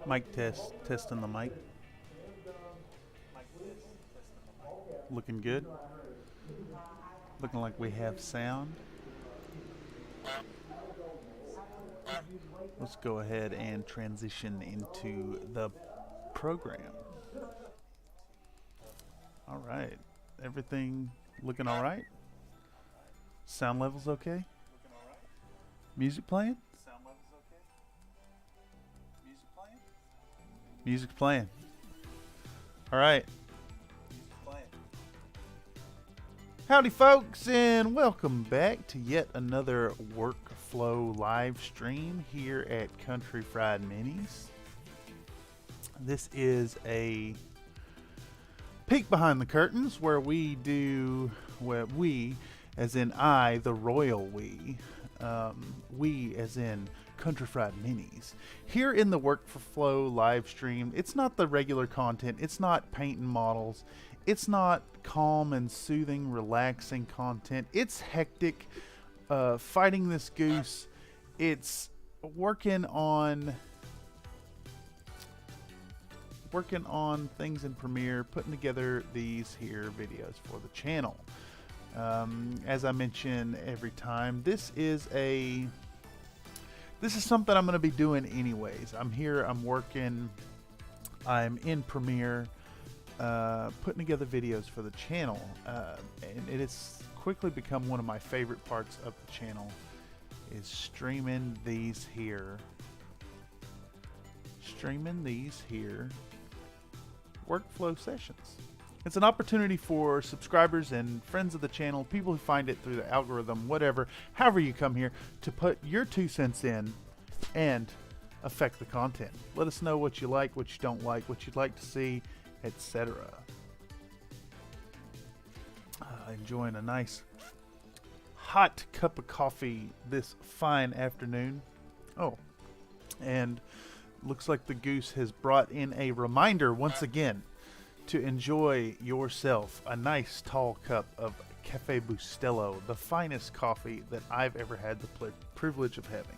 Mic test, testing the mic. Looking good. Looking like we have sound. Let's go ahead and transition into the program. All right, everything looking all right? Sound levels okay? Music playing? Music's playing. All right. Howdy folks, and welcome back to yet another Workflow Livestream here at Country Fried Minis. This is a peek behind the curtains where we do, well, we as in I, the royal we as in Country Fried Minis. Here in the Workflow live stream, it's not the regular content, it's not painting models, it's not calm and soothing, relaxing content. It's hectic, fighting this goose. It's working on things in Premiere, putting together these here videos for the channel. As I mention every time, this is something I'm going to be doing anyways. I'm here, I'm working, I'm in Premiere, putting together videos for the channel, and it has quickly become one of my favorite parts of the channel, is streaming these here workflow sessions. It's an opportunity for subscribers and friends of the channel, people who find it through the algorithm, whatever, however you come here, to put your 2 cents in and affect the content. Let us know what you like, what you don't like, what you'd like to see, etc. Enjoying a nice hot cup of coffee this fine afternoon. Oh, and looks like the goose has brought in a reminder once again to enjoy yourself a nice tall cup of Cafe Bustelo, the finest coffee that I've ever had the privilege of having.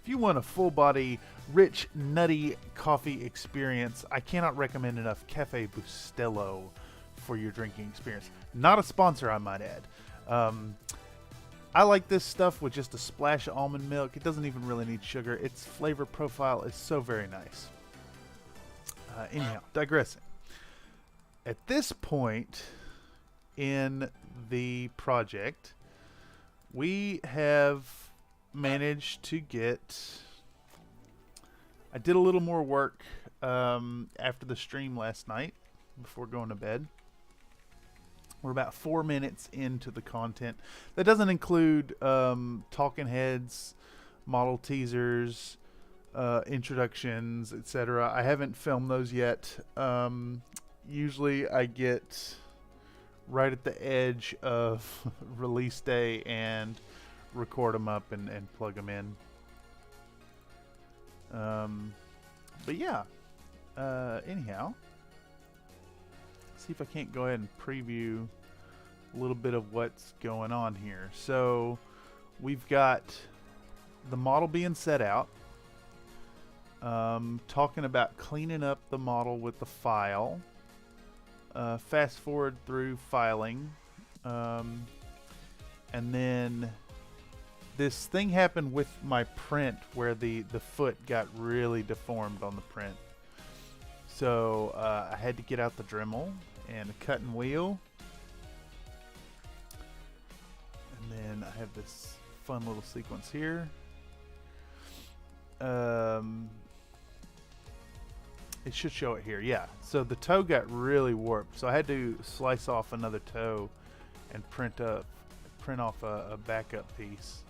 If you want a full body, rich, nutty coffee experience, I cannot recommend enough Cafe Bustelo for your drinking experience. Not a sponsor, I might add. I like this stuff with just a splash of almond milk. It doesn't even really need sugar. Its flavor profile is so very nice. Anyhow, digressing. At this point in the project, we have managed to get... I did a little more work after the stream last night before going to bed. We're about 4 minutes into the content. That doesn't include talking heads, model teasers, introductions, etc. I haven't filmed those yet. Usually I get right at the edge of release day and record them up and plug them in. But yeah, anyhow, see if I can't go ahead and preview a little bit of what's going on here. So we've got the model being set out, talking about cleaning up the model with the file. Fast forward through filing, and then this thing happened with my print where the foot got really deformed on the print. So I had to get out the Dremel and a cutting wheel, and then I have this fun little sequence here. It should show it here, yeah. So the toe got really warped, so I had to slice off another toe and print off a backup piece.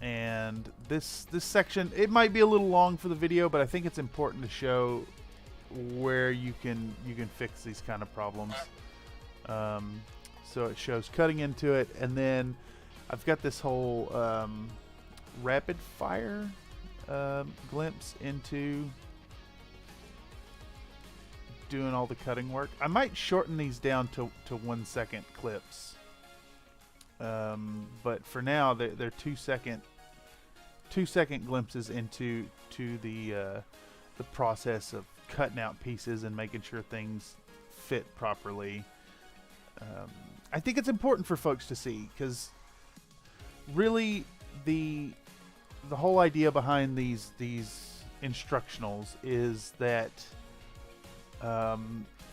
And this section, it might be a little long for the video, but I think it's important to show where you can fix these kind of problems. So it shows cutting into it, and then I've got this whole rapid fire glimpse into doing all the cutting work. I might shorten these down to 1 second clips. But for now, they're 2 second glimpses into the process of cutting out pieces and making sure things fit properly. I think it's important for folks to see, because really the whole idea behind these instructionals is that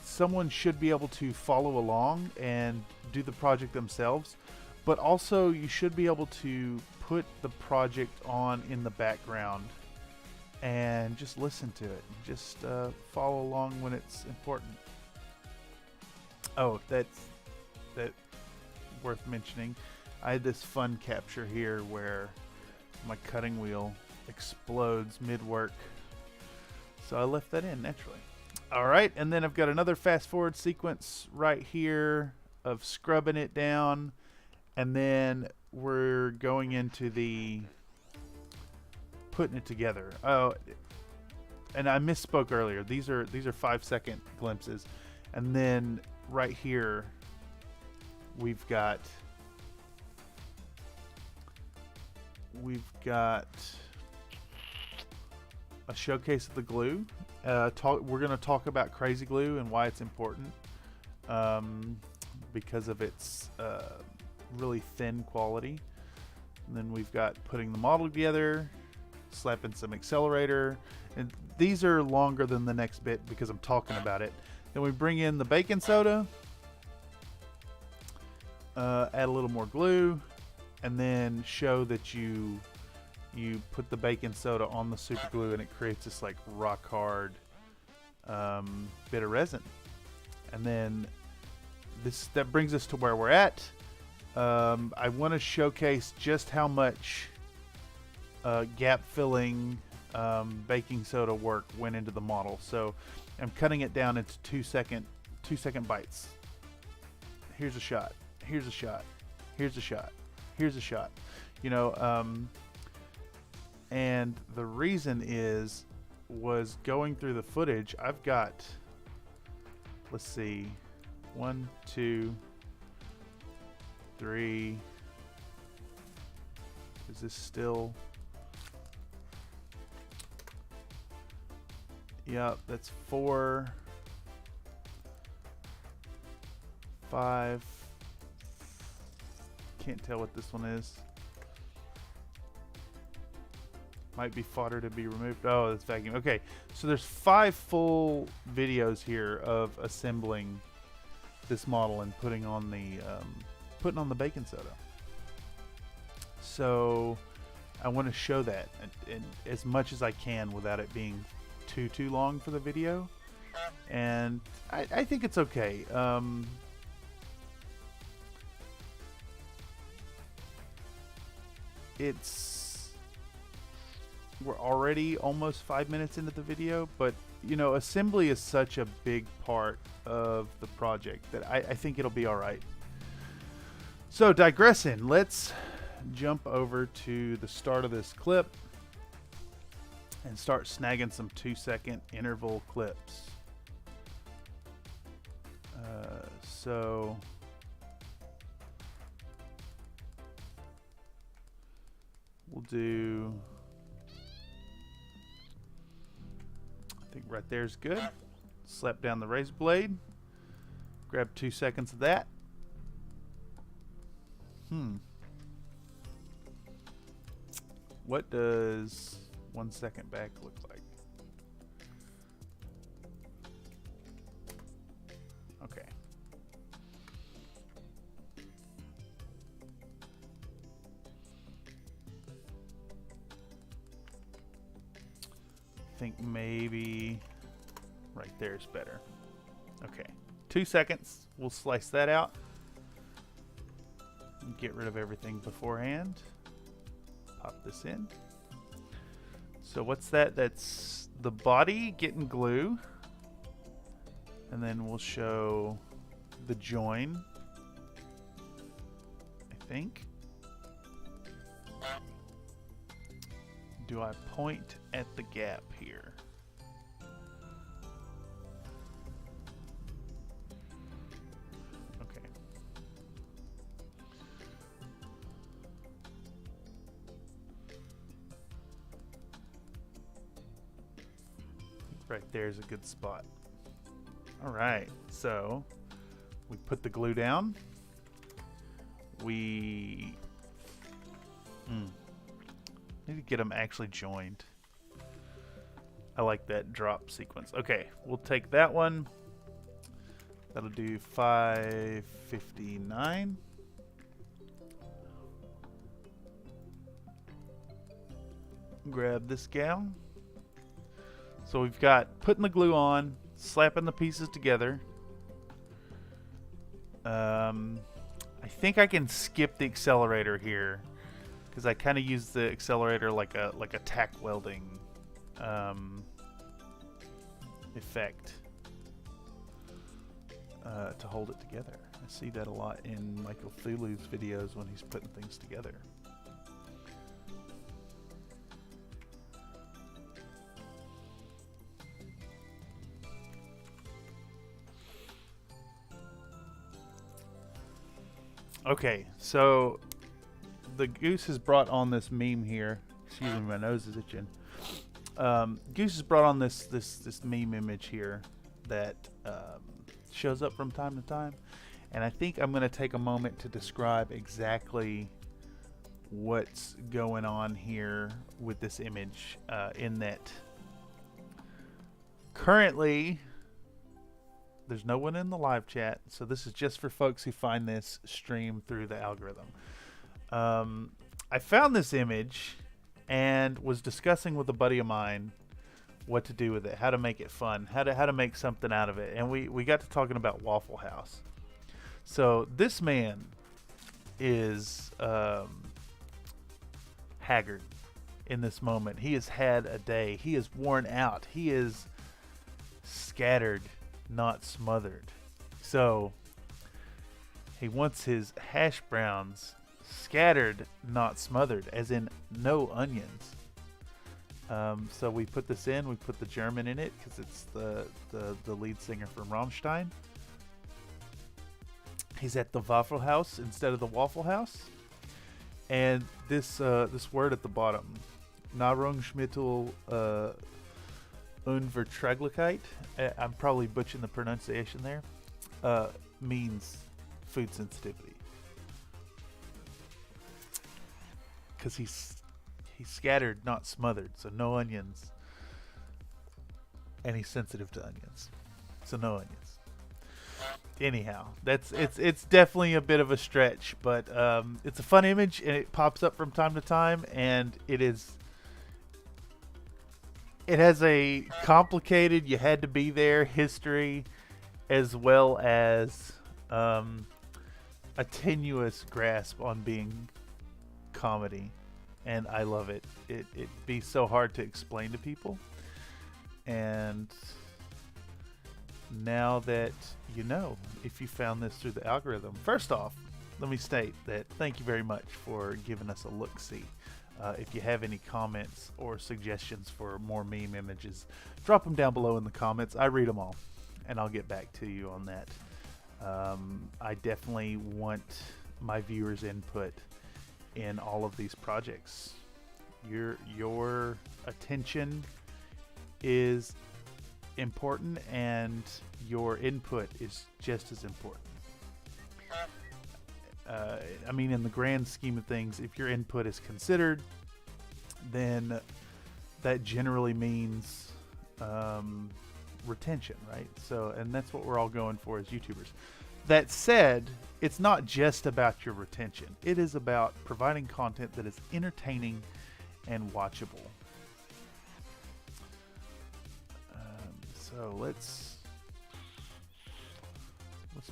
someone should be able to follow along and do the project themselves, but also you should be able to put the project on in the background and just listen to it. Just follow along when it's important. Oh, that's worth mentioning. I had this fun capture here where my cutting wheel explodes mid-work, so I left that in naturally. Alright, and then I've got another fast forward sequence right here of scrubbing it down, and then we're going into the putting it together. Oh, and I misspoke earlier. These are 5 second glimpses, and then right here we've got a showcase of the glue. We're going to talk about crazy glue and why it's important, because of its really thin quality. And then we've got putting the model together, slapping some accelerator, and these are longer than the next bit because I'm talking about it. Then we bring in the baking soda, add a little more glue, and then show that you put the baking soda on the super glue and it creates this like rock hard bit of resin. And then that brings us to where we're at. I want to showcase just how much gap filling baking soda work went into the model. So I'm cutting it down into 2 second bites. Here's a shot. Here's a shot. Here's a shot. Here's a shot. You know, and the reason was going through the footage. I've got, let's see, 1, 2, 3. Is this still? Yep, that's 4, 5. Can't tell what this one is. Might be fodder to be removed. Oh, that's vacuum. Okay, so there's 5 full videos here of assembling this model and putting on the baking soda. So I want to show that and as much as I can without it being too long for the video, and I think it's okay. We're already almost 5 minutes into the video, but you know, assembly is such a big part of the project that I think it'll be all right. So digressing, let's jump over to the start of this clip and start snagging some 2 second interval clips. So we'll do, I think right there's good. Slap down the razor blade, grab 2 seconds of that. What does 1 second back look like? Okay. I think maybe right there is better. Okay. 2 seconds. We'll slice that out. Get rid of everything beforehand. Pop this in. So what's that? That's the body getting glue. And then we'll show the join, I think. Do I point at the gap here? Right there's a good spot. Alright, so we put the glue down. We need to get them actually joined. I like that drop sequence. Okay, we'll take that one. That'll do 559. Grab this gal. So we've got putting the glue on, slapping the pieces together. I think I can skip the accelerator here because I kind of use the accelerator like a tack welding effect to hold it together. I see that a lot in Michael Thulu's videos when he's putting things together. Okay, so the Goose has brought on this meme here. Excuse me, my nose is itching. Goose has brought on this meme image here that shows up from time to time, and I think I'm going to take a moment to describe exactly what's going on here with this image. In that, currently, there's no one in the live chat, so this is just for folks who find this stream through the algorithm. I found this image and was discussing with a buddy of mine what to do with it, how to make it fun, how to make something out of it, and we got to talking about Waffle House. So this man is haggard in this moment. He has had a day. He is worn out. He is scattered, not smothered. So he wants his hash browns scattered, not smothered, as in no onions. So we put this in. We put the German in it because it's the lead singer from Rammstein. He's at the Waffle House instead of the Waffle House. And this word at the bottom, Nahrungsmittel Unverträglichkeit, I'm probably butchering the pronunciation there, means food sensitivity. Because he's scattered, not smothered, so no onions. And he's sensitive to onions, so no onions. Anyhow, it's definitely a bit of a stretch, but it's a fun image, and it pops up from time to time, and it has a complicated, you had to be there history, as well as a tenuous grasp on being comedy, and I love it. It'd be so hard to explain to people, and now that you know, if you found this through the algorithm, first off, let me state that thank you very much for giving us a look-see. If you have any comments or suggestions for more meme images, drop them down below in the comments. I read them all, and I'll get back to you on that. I definitely want my viewers' input in all of these projects. Your attention is important, and your input is just as important. I mean, in the grand scheme of things, if your input is considered, then that generally means retention, right? So, and that's what we're all going for as YouTubers. That said, it's not just about your retention. It is about providing content that is entertaining and watchable. So let's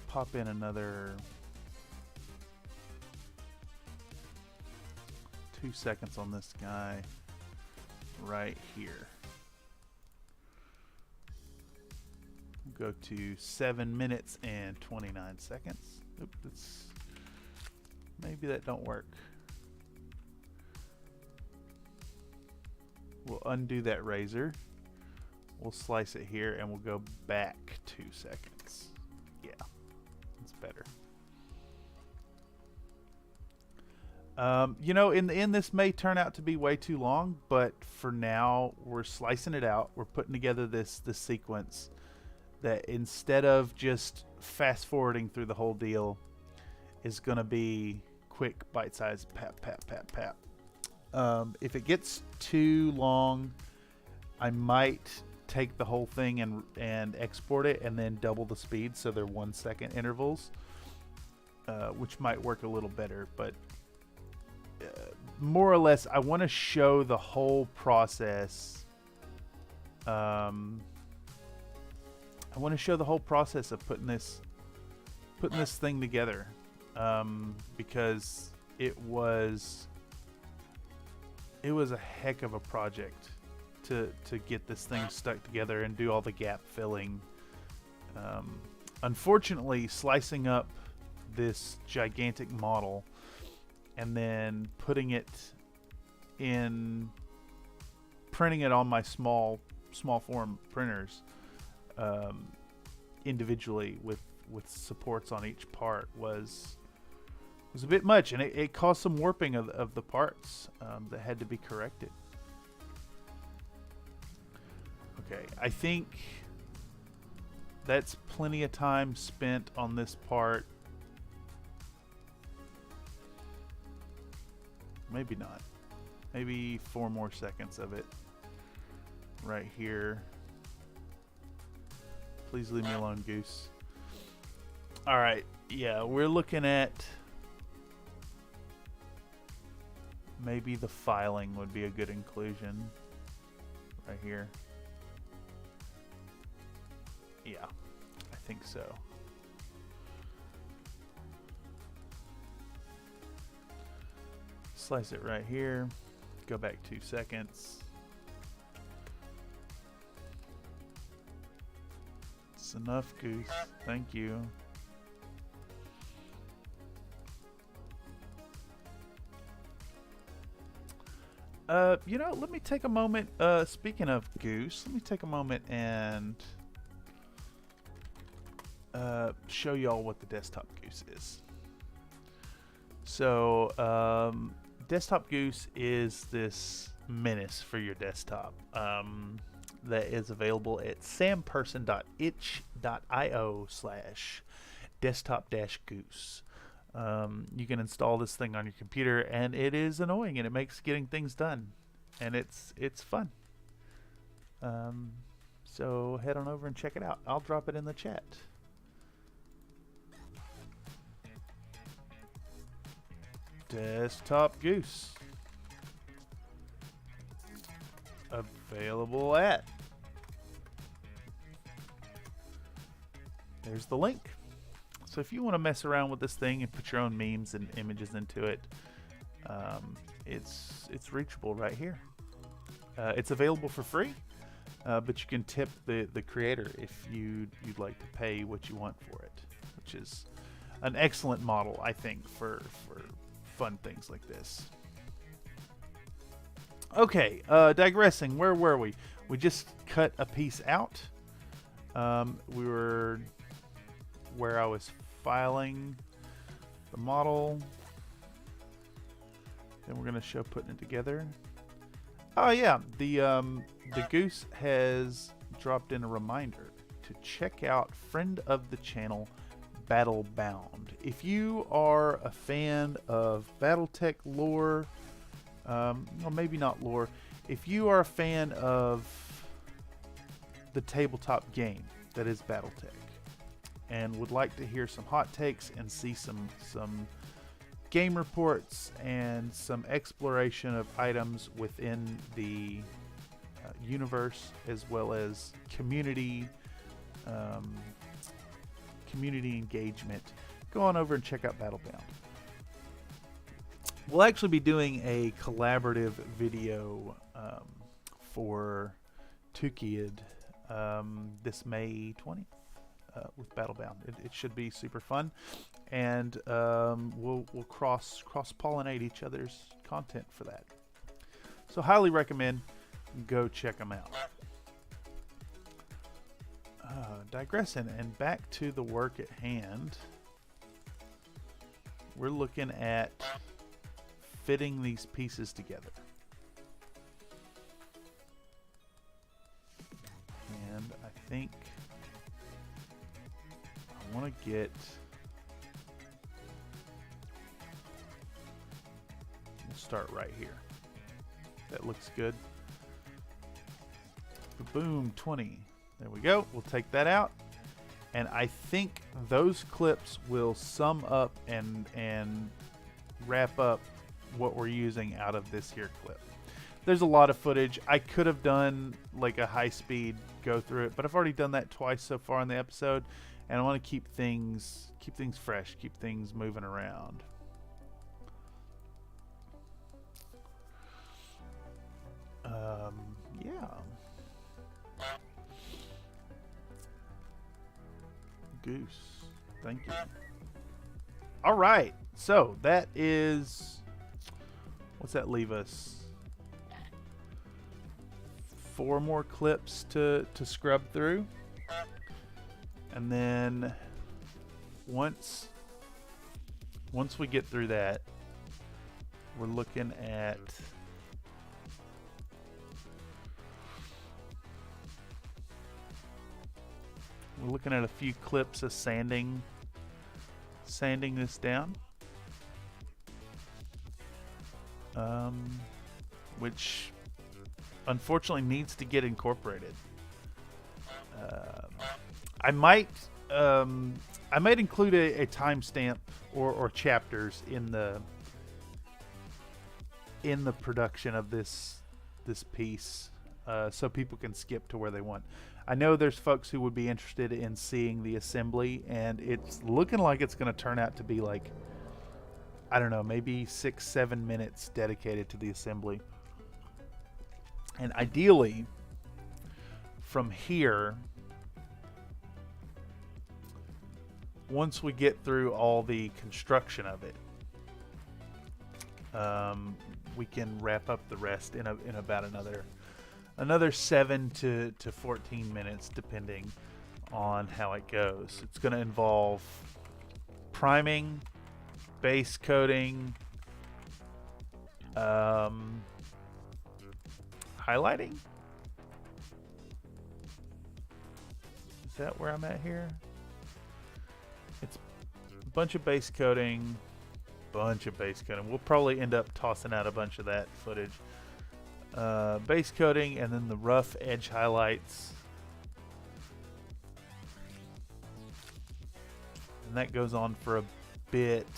pop in another 2 seconds on this guy right here. Go to 7 minutes and 29 seconds. Oops, maybe that don't work. We'll undo that razor. We'll slice it here, and we'll go back 2 seconds. Yeah, it's better. You know, in the end, this may turn out to be way too long, but for now, we're slicing it out. We're putting together this sequence that instead of just fast forwarding through the whole deal, is going to be quick, bite-sized, pap, pap, pap, pap. If it gets too long, I might take the whole thing and export it and then double the speed so they're 1 second intervals, which might work a little better. But more or less, I want to show the whole process. I want to show the whole process of putting this thing together, because it was a heck of a project to get this thing stuck together and do all the gap filling. Unfortunately, slicing up this gigantic model and then putting it in, printing it on my small form printers individually with supports on each part was a bit much, and it caused some warping of the parts that had to be corrected. Okay, I think that's plenty of time spent on this part. Maybe not. Maybe 4 more seconds of it right here. Please leave me alone, Goose. All right, yeah, we're looking at maybe the filing would be a good inclusion right here. Yeah, I think so. Slice it right here. Go back 2 seconds. It's enough, Goose. Thank you. You know, let me take a moment. Speaking of Goose, let me take a moment and show y'all what the desktop Goose is. So, desktop Goose is this menace for your desktop that is available at samperson.itch.io/desktop-goose. You can install this thing on your computer, and it is annoying, and it makes getting things done, and it's fun. So head on over and check it out. I'll drop it in the chat. Desktop Goose, available at, there's the link. So if you want to mess around with this thing and put your own memes and images into it, it's reachable right here. It's available for free, but you can tip the creator if you'd like to pay what you want for it, which is an excellent model, I think, for fun things like this. Okay, digressing. Where were we? We just cut a piece out. We were where I was filing the model. Then we're going to show putting it together. Oh yeah, the Goose has dropped in a reminder to check out friend of the channel, Battlebound. If you are a fan of battletech lore, or maybe not lore, if you are a fan of the tabletop game that is battletech and would like to hear some hot takes and see some game reports and some exploration of items within the universe, as well as community engagement, go on over and check out Battlebound. We'll actually be doing a collaborative video for Tukid this May 20th with Battlebound. It should be super fun, and we'll cross-pollinate each other's content for that. So highly recommend, go check them out. Digressing and back to the work at hand, we're looking at fitting these pieces together. And I think I want to get... We'll start right here. That looks good. Boom, 20. There we go. We'll take that out. And I think those clips will sum up and wrap up what we're using out of this here clip. There's a lot of footage. I could have done like a high-speed go through it, but I've already done that twice so far in the episode, and I want to keep things fresh, keep things moving around. Yeah. Goose. Thank you. All right. So that is... What's that leave us? 4 more clips to scrub through. And then once we get through that, we're looking at... We're looking at a few clips of sanding this down, which unfortunately needs to get incorporated. I might include a timestamp or chapters in the production of this piece, so people can skip to where they want. I know there's folks who would be interested in seeing the assembly, and it's looking like it's going to turn out to be like, I don't know, maybe 6-7 minutes dedicated to the assembly. And ideally, from here, once we get through all the construction of it, we can wrap up the rest in about another 7 to 14 minutes, depending on how it goes. It's going to involve priming, base coating, highlighting. Is that where I'm at here? It's a bunch of base coating. We'll probably end up tossing out a bunch of that footage. Base coating, and then the rough edge highlights, and that goes on for a bit.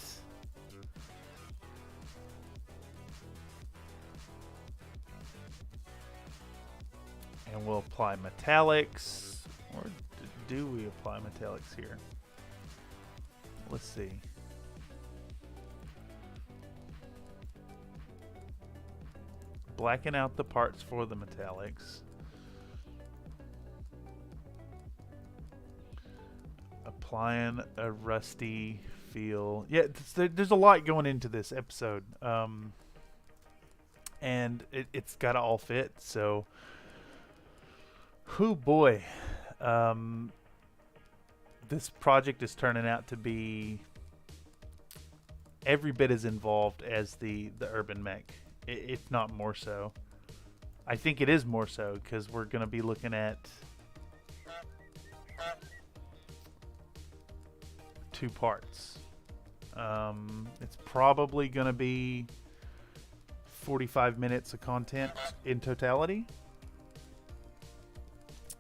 And we'll apply metallics, or do we apply metallics here? Let's see. Blacken out the parts for the metallics. Applying a rusty feel. Yeah, there's a lot going into this episode. And it's got to all fit. So, whoo boy. This project is turning out to be every bit as involved as the urban mech, if not more so. I think it is more so, because we're going to be looking at 2 parts. It's probably going to be 45 minutes of content in totality.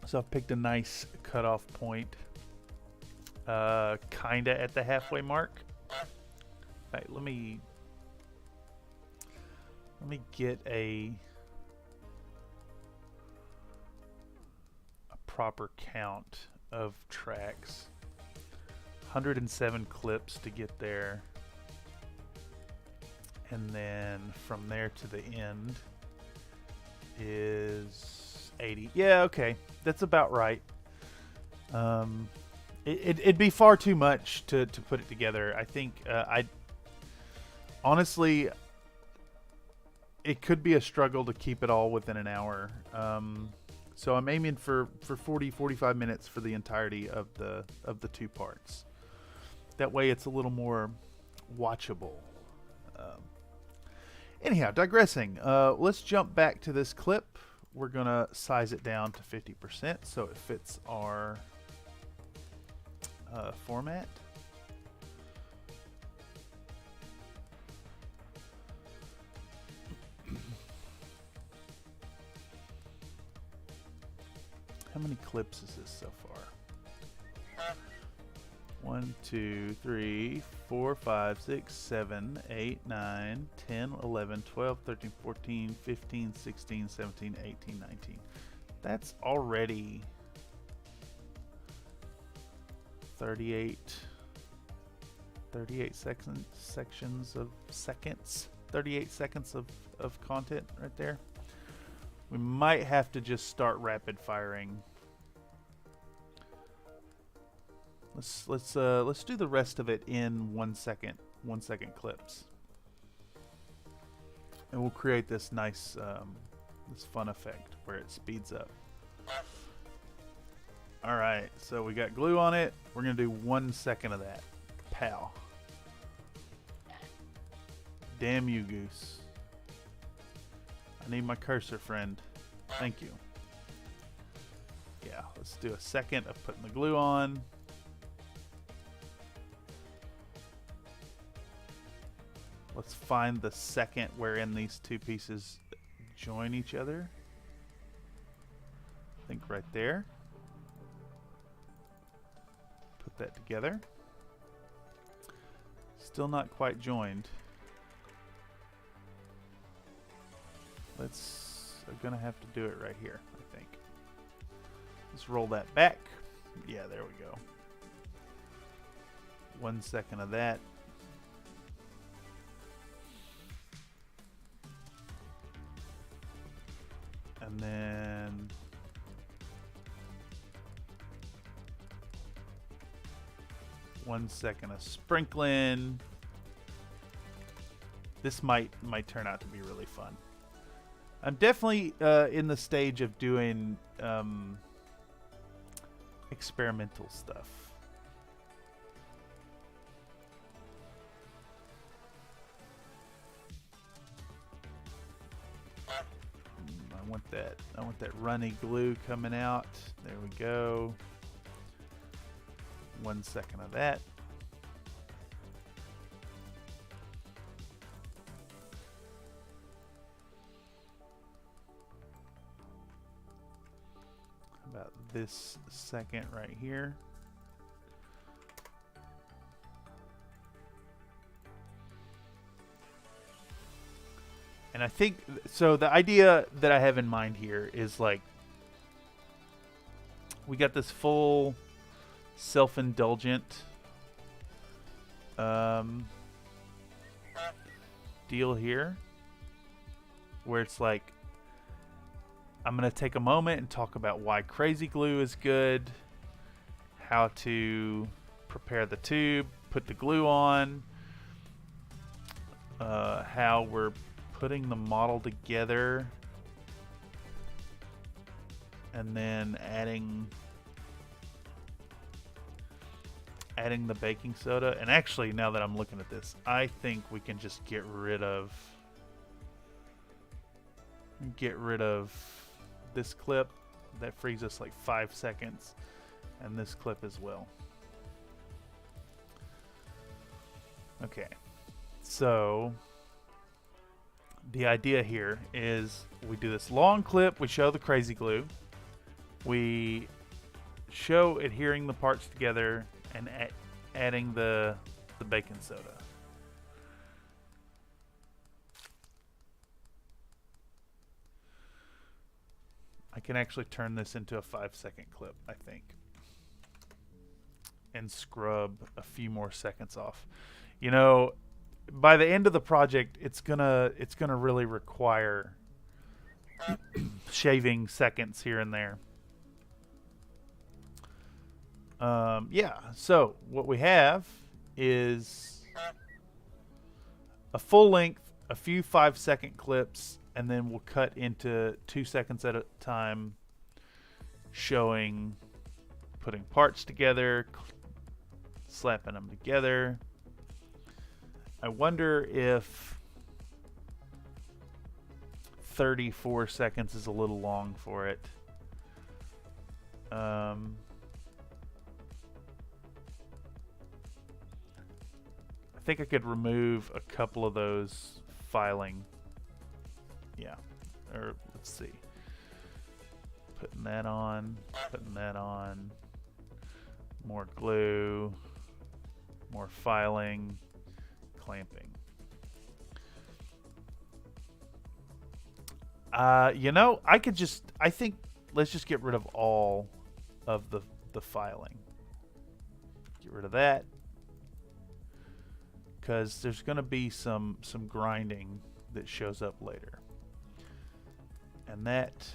So I've picked a nice cutoff point, kinda at the halfway mark. All right, let me get a proper count of tracks. 107 clips to get there, and then from there to the end is 80. Yeah, okay, that's about right. It'd be far too much to put it together. I think honestly, it could be a struggle to keep it all within an hour. So I'm aiming for 40-45 minutes for the entirety of the 2 parts. That way it's a little more watchable. Anyhow, digressing. Let's jump back to this clip. We're gonna size it down to 50% so it fits our format. How many clips is this so far? 1, 2, 3, 4, 5, 6, 7, 8, 9, 10, 11, 12, 13, 14, 15, 16, 17, 18, 19. That's already 38 sections of seconds. 38 seconds of content right there. We might have to just start rapid firing. Let's do the rest of it in 1 second clips, and we'll create this nice this fun effect where it speeds up. All right, so we got glue on it. We're gonna do 1 second of that. Pow! Damn you, Goose. I need my cursor, friend. Thank you. Yeah, let's do a second of putting the glue on. Let's find the second wherein these two pieces join each other. I think right there. Put that together. Still not quite joined. I'm gonna have to do it right here, I think. Let's roll that back. Yeah, there we go. 1 second of that. And then one second of sprinkling. This might turn out to be really fun. I'm definitely in the stage of doing experimental stuff. I want that runny glue coming out. There we go. 1 second of that. How about this second right here? And I think, so the idea that I have in mind here is like, we got this full self-indulgent deal here, where it's like, I'm going to take a moment and talk about why crazy glue is good, how to prepare the tube, put the glue on, how we're putting the model together, and then adding the baking soda. And actually, now that I'm looking at this, I think we can just get rid of this clip. That frees us like 5 seconds, and this clip as well. Okay, so the idea here is we do this long clip, we show the crazy glue, we show adhering the parts together, and adding the baking soda. I can actually turn this into a 5-second clip, I think, and scrub a few more seconds off. You know, by the end of the project, it's gonna really require shaving seconds here and there. Yeah, so what we have is a full length, a few 5-second clips, and then we'll cut into 2 seconds at a time, showing putting parts together, slapping them together. I wonder if 34 seconds is a little long for it. I think I could remove a couple of those filing. Yeah, or let's see. Putting that on, more glue, more filing, clamping. You know, I think let's just get rid of all of the filing. Get rid of that, because there's going to be some grinding that shows up later. And that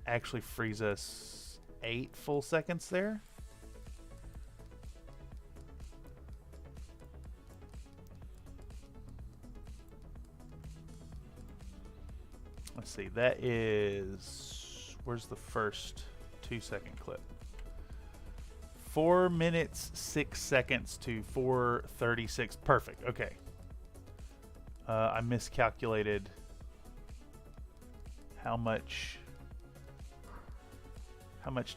actually frees us 8 full seconds there. Let's see, that is, where's the first 2-second clip? 4 minutes 6 seconds to 4:36. Perfect. Okay. I miscalculated how much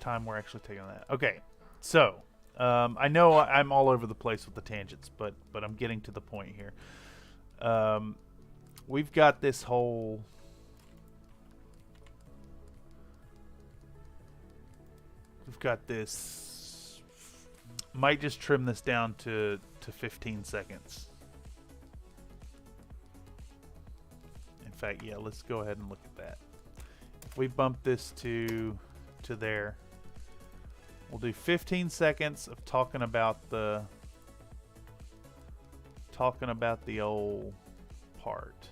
time we're actually taking on that. Okay. So, I know I'm all over the place with the tangents, but I'm getting to the point here. We've got this whole might just trim this down to 15 seconds. In fact, yeah, let's go ahead and look at that. If we bump this to there, we'll do 15 seconds of talking about the old part.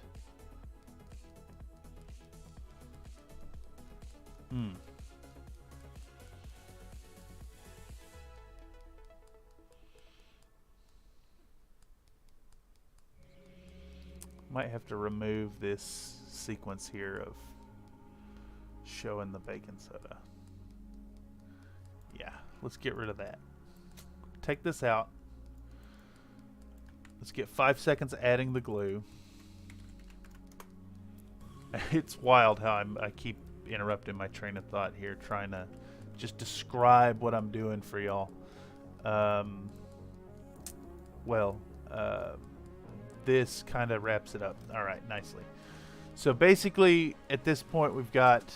Might have to remove this sequence here of showing the baking soda. Yeah, let's get rid of that. Take this out. Let's get 5 seconds adding the glue. It's wild how I keep interrupting my train of thought here, trying to just describe what I'm doing for y'all. This kind of wraps it up. All right, nicely. So basically, at this point, we've got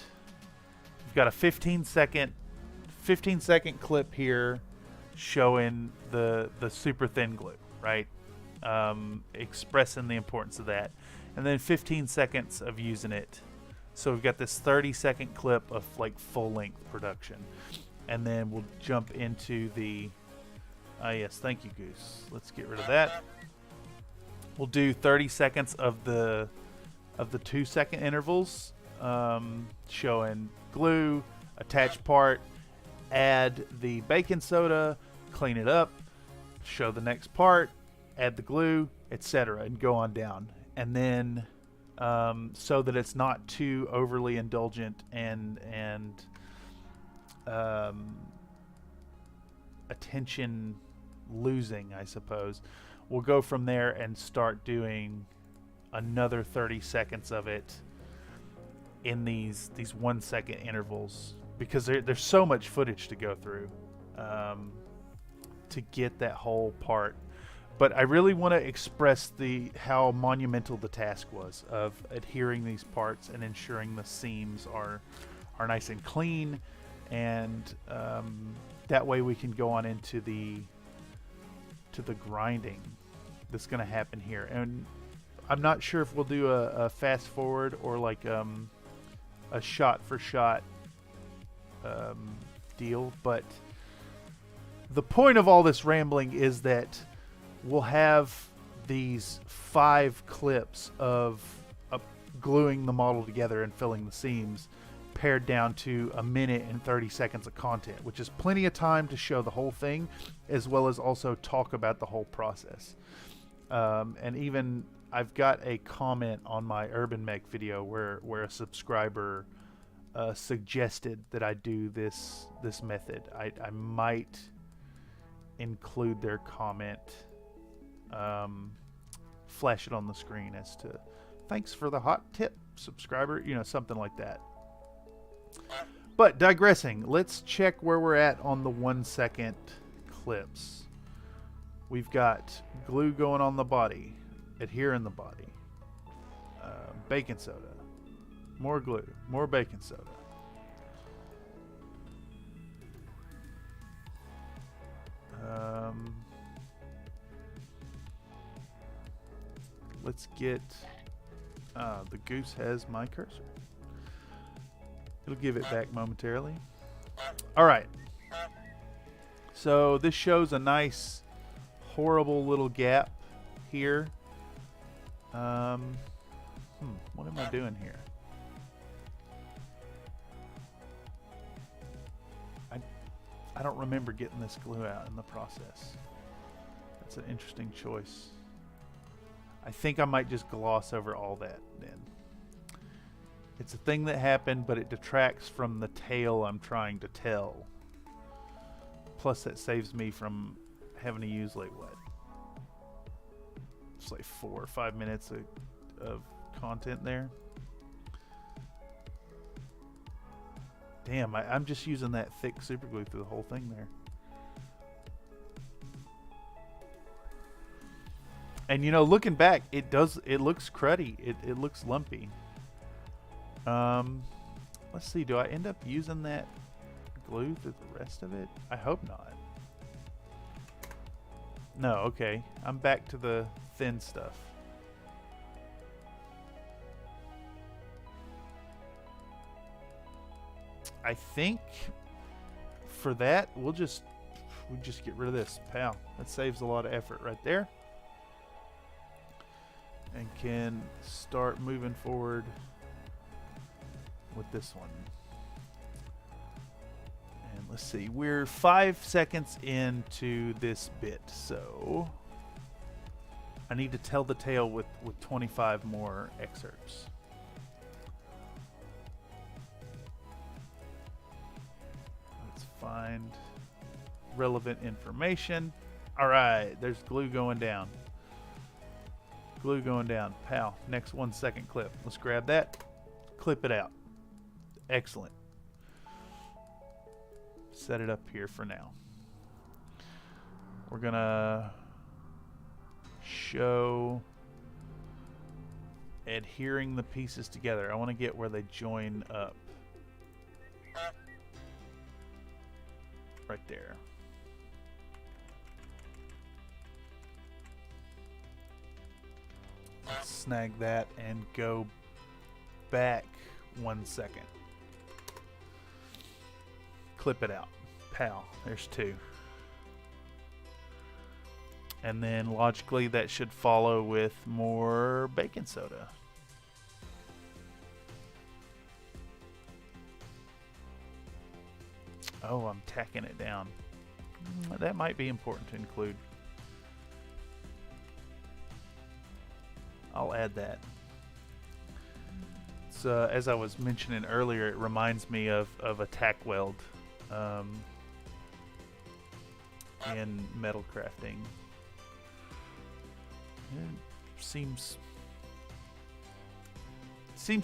a 15 second clip here showing the super thin glue, right? Expressing the importance of that, and then 15 seconds of using it. So we've got this 30-second clip of like full-length production, and then we'll jump into the. Yes, thank you, Goose. Let's get rid of that. We'll do 30 seconds of the 2-second intervals, showing glue, attach part, add the baking soda, clean it up, show the next part, add the glue, etc., and go on down. And then so that it's not too overly indulgent and attention losing, I suppose. We'll go from there and start doing another 30 seconds of it in these 1 second intervals, because there's so much footage to go through to get that whole part. But I really want to express how monumental the task was of adhering these parts and ensuring the seams are nice and clean, and that way we can go on into the grinding that's going to happen here. And I'm not sure if we'll do a fast forward or like a shot for shot deal, but the point of all this rambling is that we'll have these 5 clips of gluing the model together and filling the seams, pared down to 1 minute and 30 seconds of content, which is plenty of time to show the whole thing, as well as also talk about the whole process. And even I've got a comment on my Urban Mech video where a subscriber suggested that I do this method. I might include their comment, flash it on the screen as to thanks for the hot tips. subscriber, you know, something like that. But digressing, let's check where we're at on the 1 second clips. We've got glue going on the body, adhering the body, baking soda, more glue, more baking soda. Let's get the goose has my cursor. It'll give it back momentarily. All right. So this shows a nice, horrible little gap here. What am I doing here? I don't remember getting this glue out in the process. That's an interesting choice. I think I might just gloss over all that then. It's a thing that happened, but it detracts from the tale I'm trying to tell. Plus that saves me from having to use like what? It's like 4 or 5 minutes of content there. Damn, I'm just using that thick super glue through the whole thing there. And you know, looking back, it looks cruddy. It looks lumpy. Let's see, do I end up using that glue through the rest of it? I hope not. No, okay. I'm back to the thin stuff. I think for that, we just get rid of this, pal. That saves a lot of effort right there. And can start moving forward with this one. And let's see, we're 5 seconds into this bit, so I need to tell the tale with 25 more excerpts. Let's find relevant information. All right, there's glue going down. Glue going down. Pal, next 1 second clip. Let's grab that, clip it out. Excellent. Set it up here for now. We're gonna show adhering the pieces together. I want to get where they join up. Right there. Let's snag that and go back 1 second. Clip it out. Pal, there's 2. And then logically that should follow with more baking soda. Oh, I'm tacking it down. That might be important to include. I'll add that. So, as I was mentioning earlier, it reminds me of a tack weld in metal crafting. It seems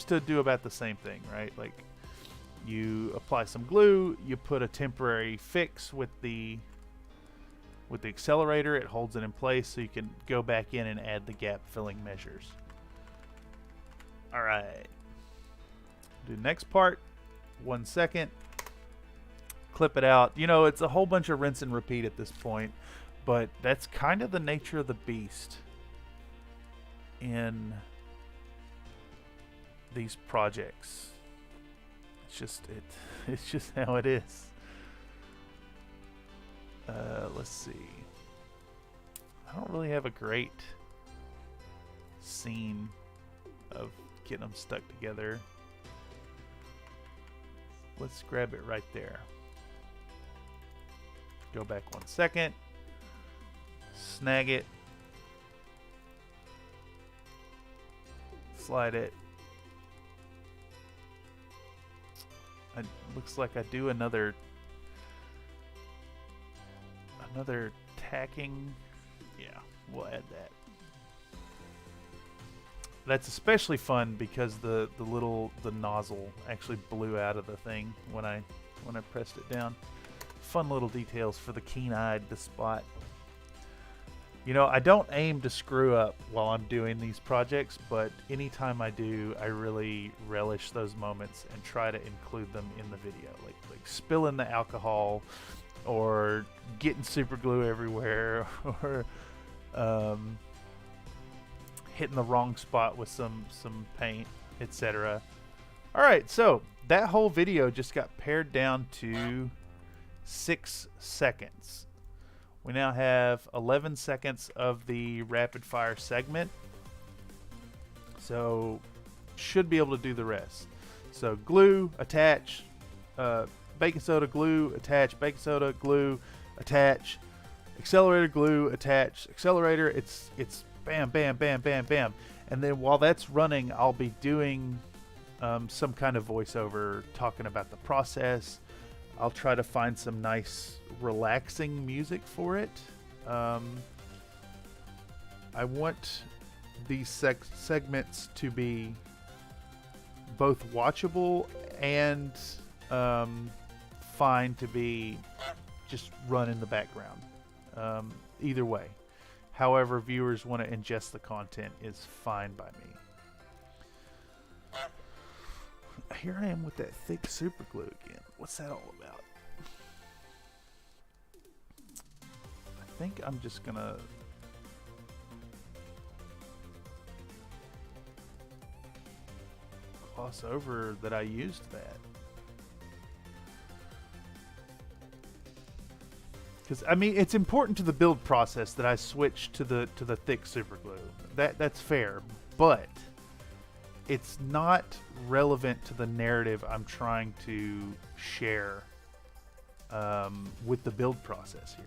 to do about the same thing, right? Like you apply some glue, you put a temporary fix with the accelerator, it holds it in place so you can go back in and add the gap filling measures. All right. Do the next part. 1 second. Clip it out. You know, it's a whole bunch of rinse and repeat at this point, but that's kind of the nature of the beast in these projects. It's just how it is. Let's see. I don't really have a great scene of getting them stuck together. Let's grab it right there. Go back 1 second. Snag it. Slide it. It looks like I do another tacking. Yeah, we'll add that. that's especially fun because the nozzle actually blew out of the thing when I pressed it down. Fun little details for the keen-eyed to spot. You know, I don't aim to screw up while I'm doing these projects, but anytime I do, I really relish those moments and try to include them in the video. Like spilling the alcohol, or getting super glue everywhere, or hitting the wrong spot with some paint, etc. Alright, so that whole video just got pared down to 6 seconds. We now have 11 seconds of the rapid fire segment, so should be able to do the rest. So glue, attach, baking soda, glue, attach, baking soda, glue, attach, accelerator, glue, attach, accelerator. It's bam, bam, bam, bam, bam. And then while that's running, I'll be doing some kind of voiceover talking about the process. I'll try to find some nice relaxing music for it. I want these segments to be both watchable and fine to be just run in the background. Either way. However viewers want to ingest the content is fine by me. Here I am with that thick super glue again. What's that all about? I think I'm just gonna gloss over that I used that. Because I mean, it's important to the build process that I switch to the thick super glue. That's fair, but it's not relevant to the narrative I'm trying to share with the build process here.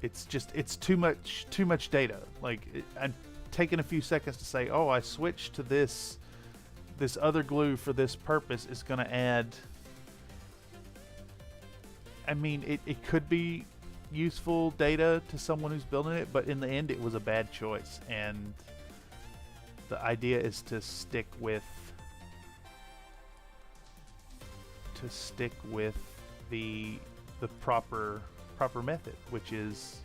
It's too much data. Like I'm taking a few seconds to say, oh, I switched to this other glue for this purpose is going to add. I mean, it could be useful data to someone who's building it, but in the end, it was a bad choice. And the idea is to stick with the proper method, which is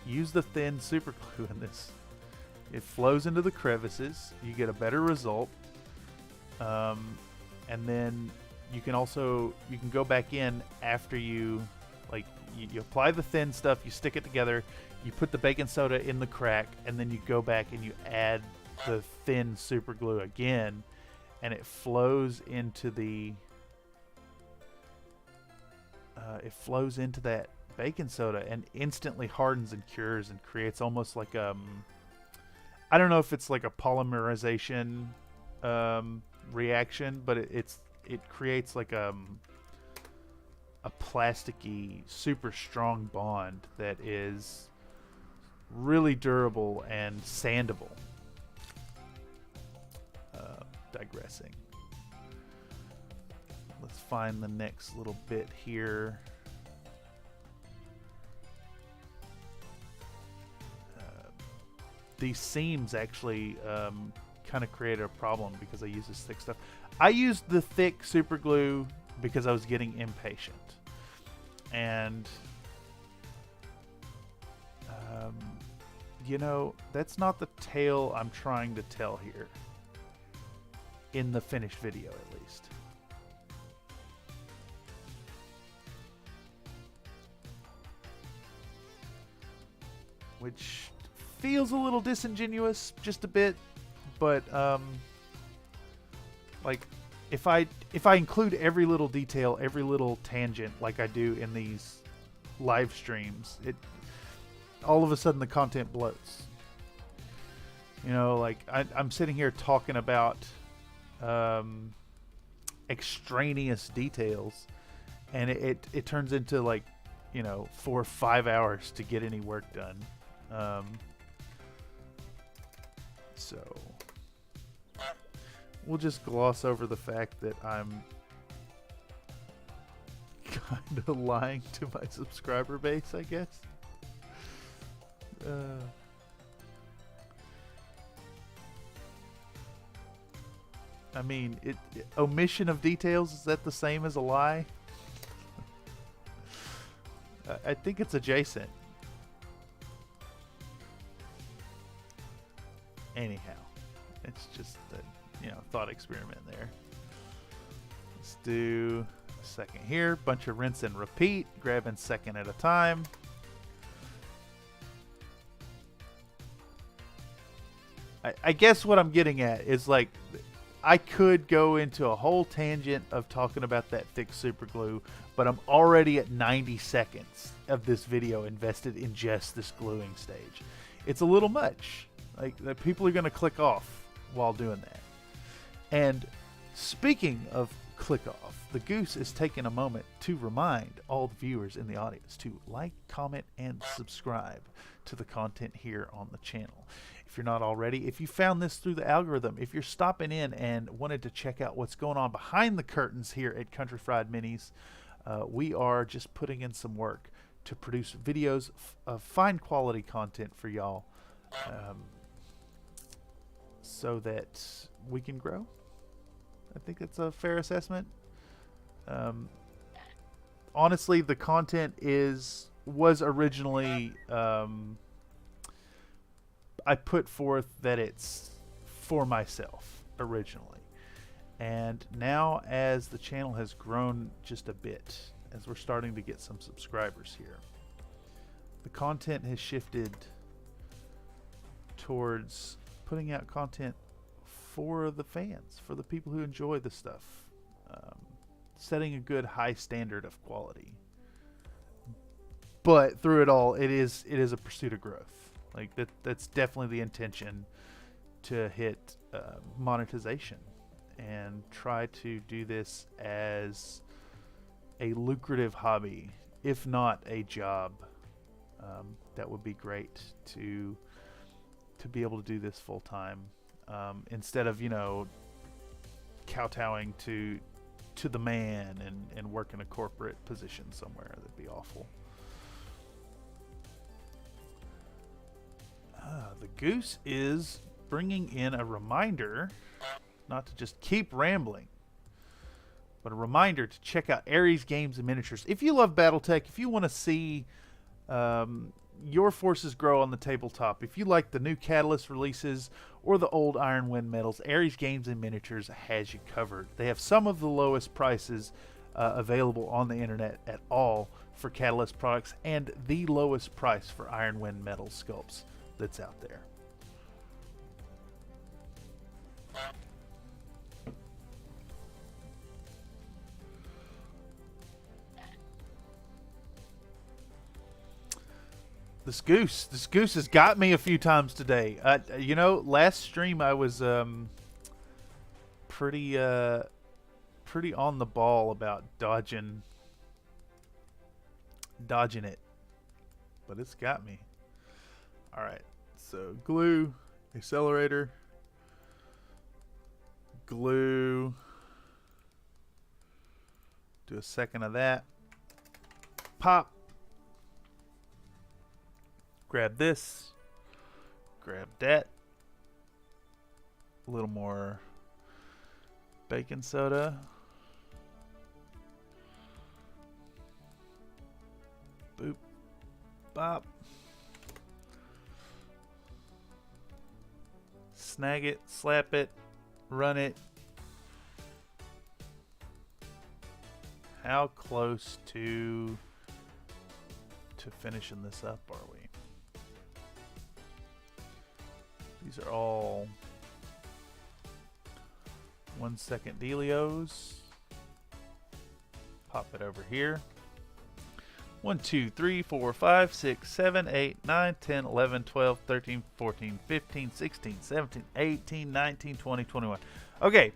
use the thin super glue in this. It flows into the crevices. You get a better result, and then you can go back in after you apply the thin stuff, you stick it together, you put the baking soda in the crack, and then you go back and you add the thin super glue again, and it flows into that baking soda and instantly hardens and cures and creates almost like I don't know if it's like a polymerization reaction, but it creates like a plasticky, super strong bond that is really durable and sandable. Digressing. Let's find the next little bit here. These seams actually kind of created a problem because I use this thick stuff. I used the thick super glue because I was getting impatient. And you know, that's not the tale I'm trying to tell here. In the finished video, at least. Which feels a little disingenuous, just a bit, but like if I include every little detail, every little tangent, like I do in these live streams, it all of a sudden the content bloats. You know, like I'm sitting here talking about extraneous details, and it turns into like, you know, 4 or 5 hours to get any work done. So we'll just gloss over the fact that I'm kind of lying to my subscriber base, I guess. I mean, omission of details, is that the same as a lie? I think it's adjacent. Anyhow, it's just a thought experiment there. Let's do a second here. Bunch of rinse and repeat, grabbing second at a time. I guess what I'm getting at is, like, I could go into a whole tangent of talking about that thick super glue, but I'm already at 90 seconds of this video invested in just this gluing stage. It's a little much. Like, people are going to click off while doing that. And speaking of click off, the Goose is taking a moment to remind all the viewers in the audience to like, comment, and subscribe to the content here on the channel. If you're not already, if you found this through the algorithm, if you're stopping in and wanted to check out what's going on behind the curtains here at Country Fried Minis, we are just putting in some work to produce videos of fine quality content for y'all, so that we can grow. I think that's a fair assessment. Honestly, the content was originally I put forth that it's for myself originally, and now as the channel has grown just a bit, as we're starting to get some subscribers here, the content has shifted towards putting out content for the fans, for the people who enjoy the stuff, setting a good high standard of quality. But through it all, it is a pursuit of growth. Like, that's definitely the intention, to hit monetization and try to do this as a lucrative hobby, if not a job. That would be great to be able to do this full time, instead of kowtowing to the man and work in a corporate position somewhere. That'd be awful. The Goose is bringing in a reminder, not to just keep rambling, but a reminder to check out Ares Games and Miniatures. If you love battletech, if you want to see your forces grow on the tabletop, if you like the new Catalyst releases or the old Iron Wind medals, Ares Games and Miniatures has you covered. They have some of the lowest prices available on the internet at all for Catalyst products, and the lowest price for Iron Wind metal sculpts that's out there. This goose has got me a few times today. Last stream I was pretty on the ball about dodging it, but it's got me. All right, so glue, accelerator, glue. Do a second of that. Pop. Grab this. Grab that. A little more baking soda. Boop. Bop. Snag it, slap it, run it. How close to finishing this up are we? These are all 1 second dealios. Pop it over here. 1, 2, 3, 4, 5, 6, 7, 8, 9, 10, 11, 12, 13, 14, 15, 16, 17, 18, 19, 20, 21. Okay.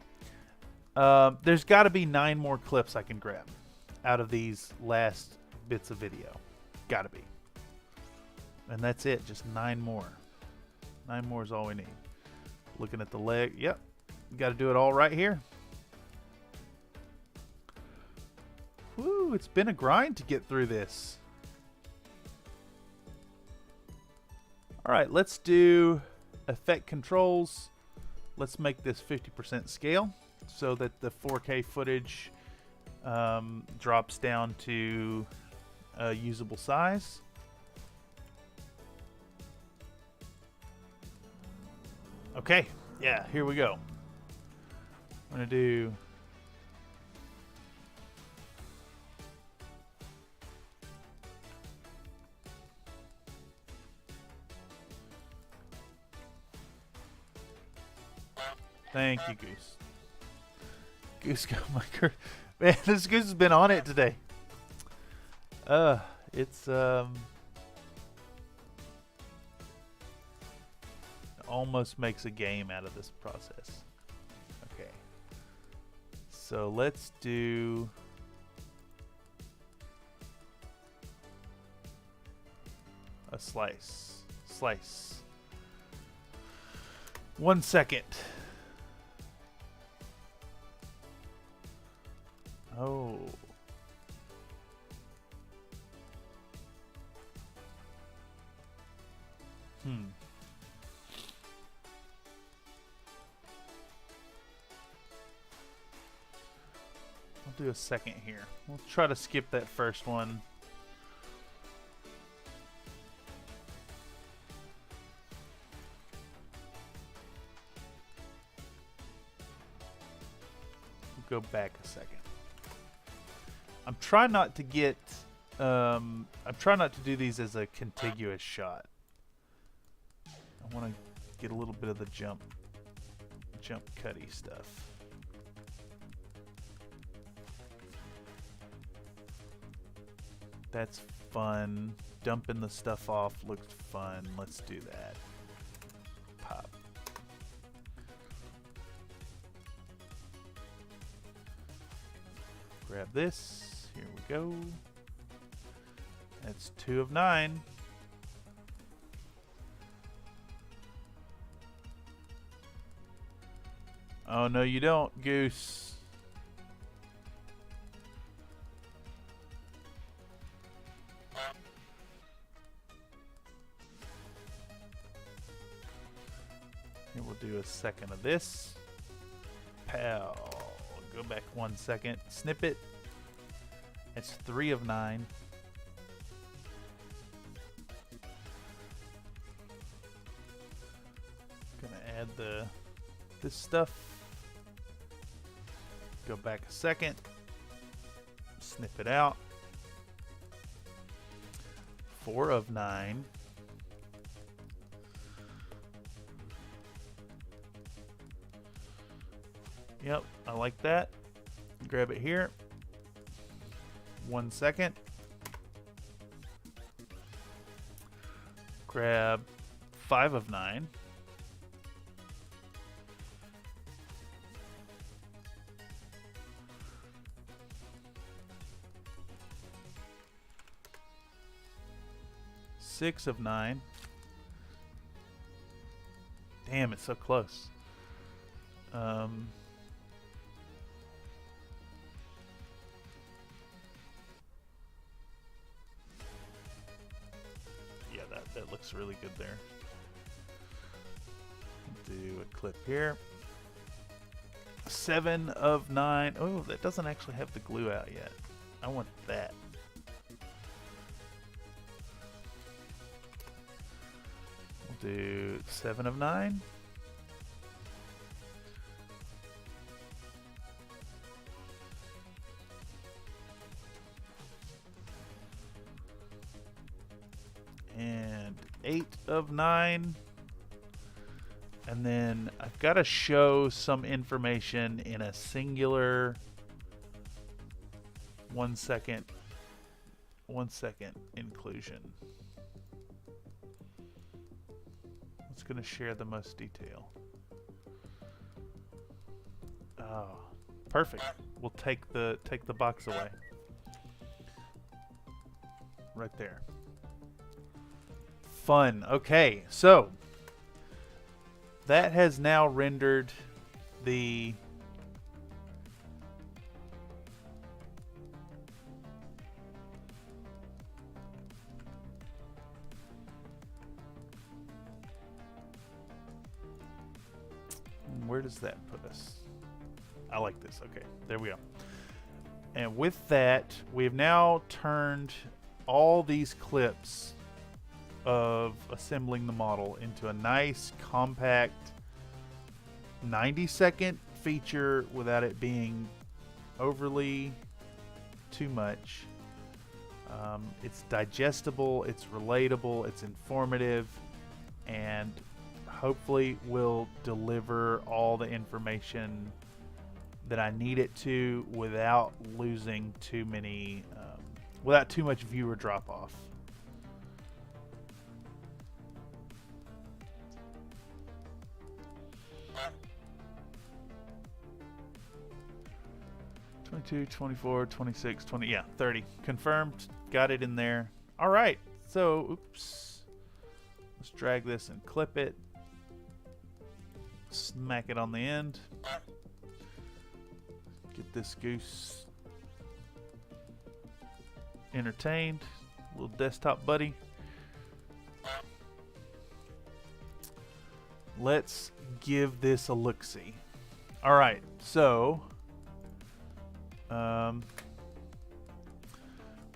There's got to be 9 more clips I can grab out of these last bits of video. Got to be. And that's it. Just 9 more. 9 more is all we need. Looking at the leg. Yep. Got to do it all right here. Woo, it's been a grind to get through this. Alright, let's do effect controls. Let's make this 50% scale. so that the 4K footage drops down to a usable size. Okay, yeah, here we go. I'm gonna do thank you, Goose. Goose got my man, this Goose has been on it today. It's almost makes a game out of this process. Okay. So let's do a slice. Slice. 1 second. Oh. I'll do a second here. We'll try to skip that first one. We'll go back a second. I'm trying not to get I'm trying not to do these as a contiguous shot. I want to get a little bit of the jump cutty stuff. That's fun. Dumping the stuff off looked fun. Let's do that. Pop. Grab this. Here we go. That's 2 of 9. Oh, no, you don't, Goose. Here we'll do a second of this. Pow. Go back 1 second. Snip it. That's 3 of 9. Gonna add this stuff. Go back a second. Snip it out. 4 of 9. Yep, I like that. Grab it here. 1 second. Grab 5 of 9. Six of 9. Damn, it's so close. Yeah, that looks really good there. Do a clip here. 7 of 9. Oh, that doesn't actually have the glue out yet. I want that. We'll do 7 of 9. And 8 of 9. And then I've got to show some information in a singular 1 second inclusion. It's going to share the most detail. Oh, perfect. We'll take the box away. Right there. Fun. Okay, so that has now rendered the where does that put us? I like this. Okay, there we go. And with that, we have now turned all these clips of assembling the model into a nice, compact, 90-second feature without it being overly too much. It's digestible, it's relatable, it's informative, and hopefully will deliver all the information that I need it to without losing too many, without too much viewer drop off. $22, $24, $26, $20, yeah, $30. Confirmed. Got it in there. All right. So, oops. Let's drag this and clip it. Smack it on the end. Get this goose entertained. Little desktop buddy. Let's give this a look-see. All right. So,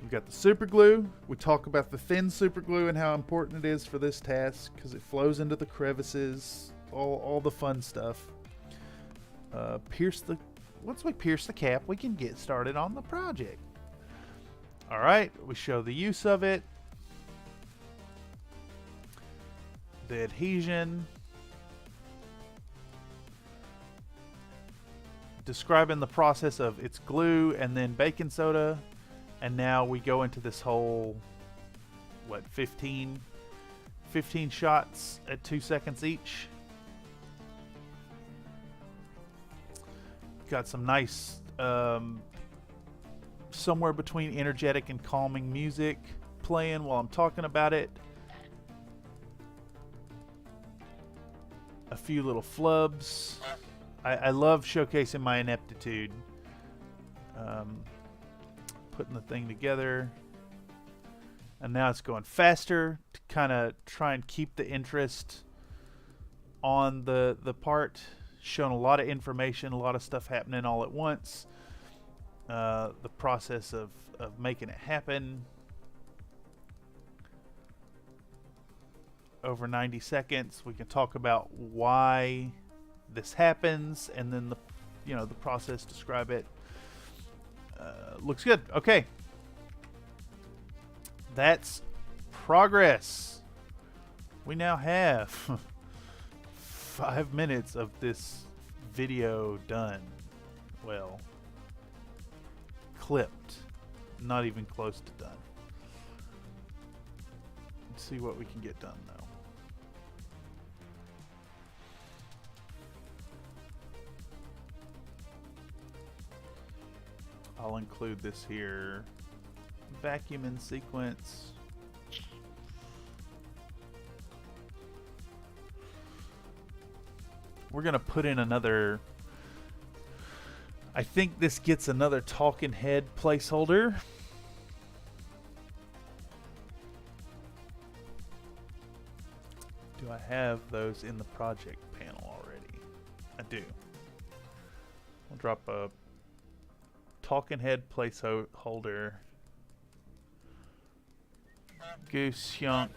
we've got the super glue. We talk about the thin super glue and how important it is for this task because it flows into the crevices, all the fun stuff. Once we pierce the cap, we can get started on the project. All right, we show the use of it, the adhesion, describing the process of its glue and then baking soda, and now we go into this whole 15 shots at 2 seconds each. Got some nice somewhere between energetic and calming music playing while I'm talking about it. A few little flubs. I love showcasing my ineptitude. Putting the thing together. And now it's going faster to kind of try and keep the interest on the part. Showing a lot of information, a lot of stuff happening all at once. The process of making it happen. Over 90 seconds. We can talk about why this happens, and then the process, describe it. Looks good. Okay, that's progress. We now have 5 minutes of this video done. Well, clipped, not even close to done. Let's see what we can get done though. I'll include this here. Vacuum in sequence. We're gonna put in another. I think this gets another talking head placeholder. Do I have those in the project panel already? I do. I'll drop a talking head placeholder. Goose Yunk.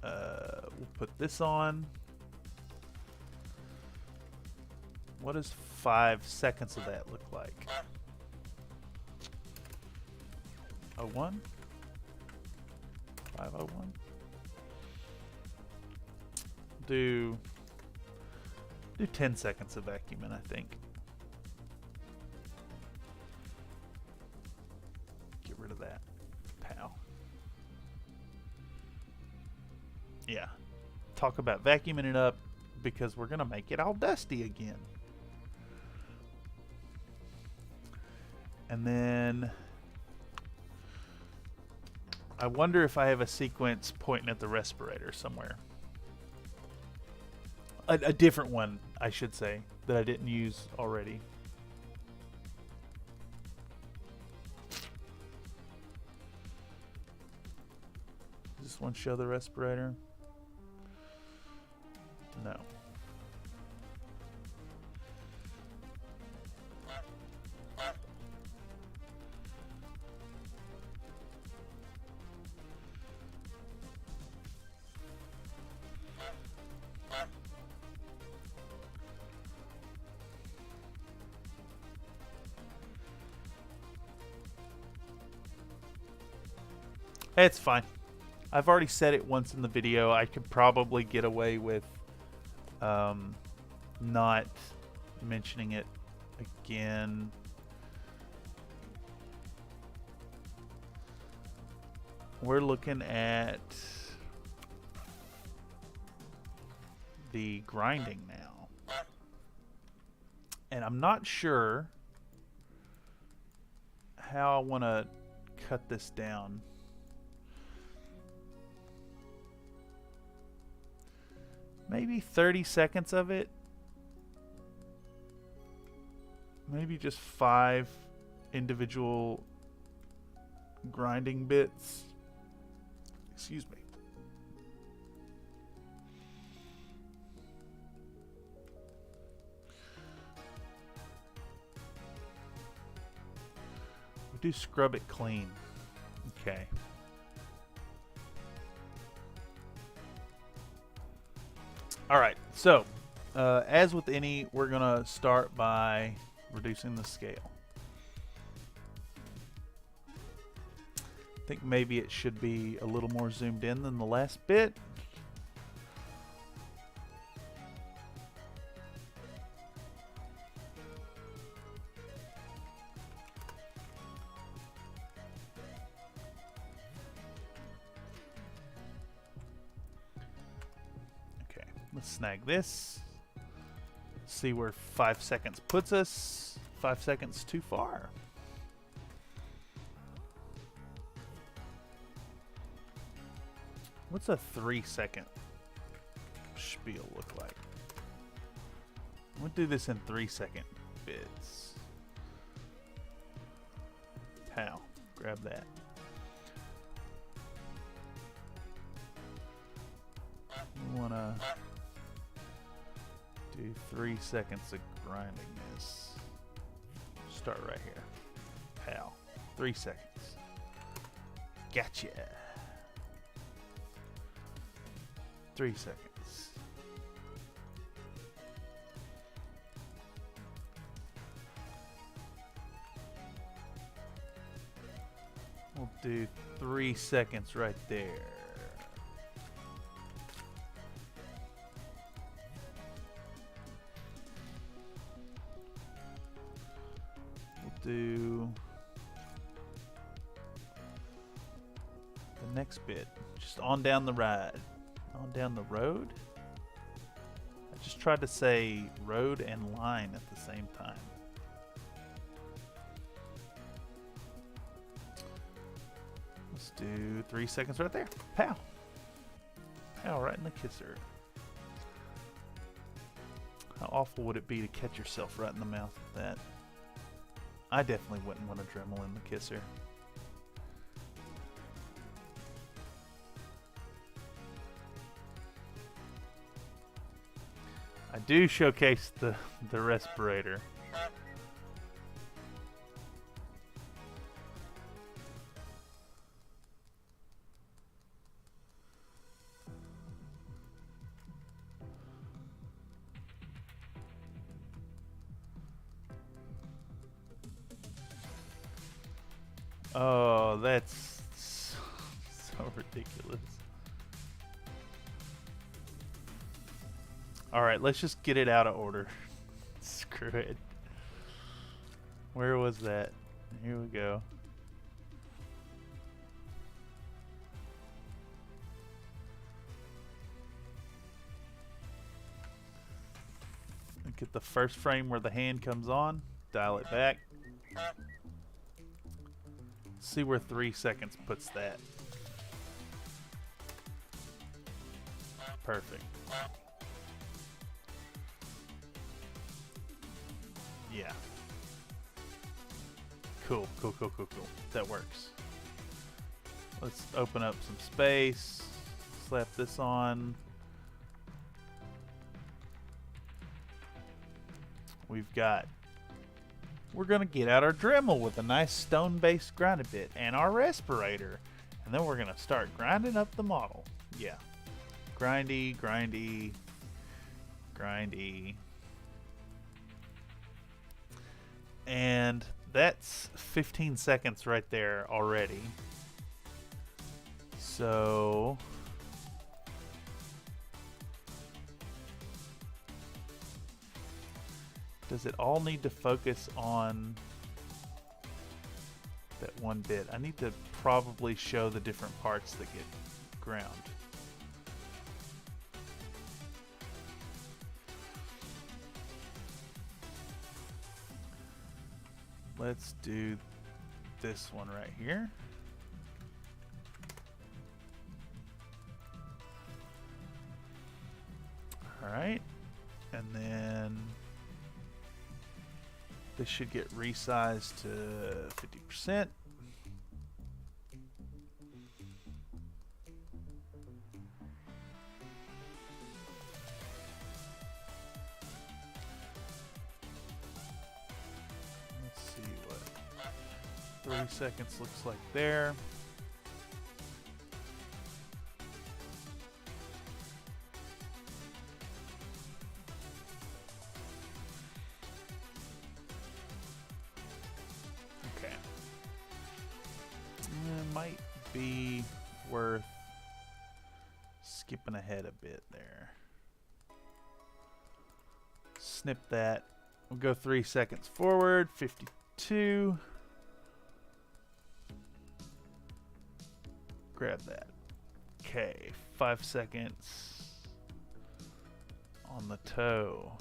We'll put this on. What does 5 seconds of that look like? 01? 501? Do 10 seconds of vacuuming, I think. Get rid of that. Pow. Yeah. Talk about vacuuming it up because we're going to make it all dusty again. And then I wonder if I have a sequence pointing at the respirator somewhere. A different one, I should say, that I didn't use already. Does this one show the respirator? No. It's fine. I've already said it once in the video. I could probably get away with not mentioning it again. We're looking at the grinding now. And I'm not sure how I want to cut this down. Maybe 30 seconds of it. Maybe just 5 individual grinding bits. Excuse me. We do scrub it clean. Okay. Alright, so as with any, we're going to start by reducing the scale. I think maybe it should be a little more zoomed in than the last bit. Let's snag this. See where 5 seconds puts us. 5 seconds too far. What's a 3-second spiel look like? We'll do this in 3-second bits. How? Grab that. We want to do 3 seconds of grinding this. Start right here. Pow. 3 seconds. Gotcha. 3 seconds. We'll do 3 seconds right there. Do the next bit, just on down the ride, on down the road. I just tried to say road and line at the same time. Let's do 3 seconds right there. Pow. Pow, right in the kisser. How awful would it be to catch yourself right in the mouth with that? I definitely wouldn't want to Dremel in the kisser. I do showcase the respirator. Oh, that's so ridiculous. Alright, let's just get it out of order. Screw it. Where was that? Here we go. Look at the first frame where the hand comes on. Dial it back. See where 3 seconds puts that. Perfect. Yeah. Cool. That works. Let's open up some space. Slap this on. we're going to get out our Dremel with a nice stone-based grinding bit and our respirator. And then we're going to start grinding up the model. Yeah. Grindy, grindy, grindy. And that's 15 seconds right there already. So does it all need to focus on that one bit? I need to probably show the different parts that get ground. Let's do this one right here. All right, and then this should get resized to 50%. Let's see what 30 seconds looks like there. Might be worth skipping ahead a bit there. Snip that. We'll go 3 seconds forward. 52. Grab that. Okay, 5 seconds on the toe.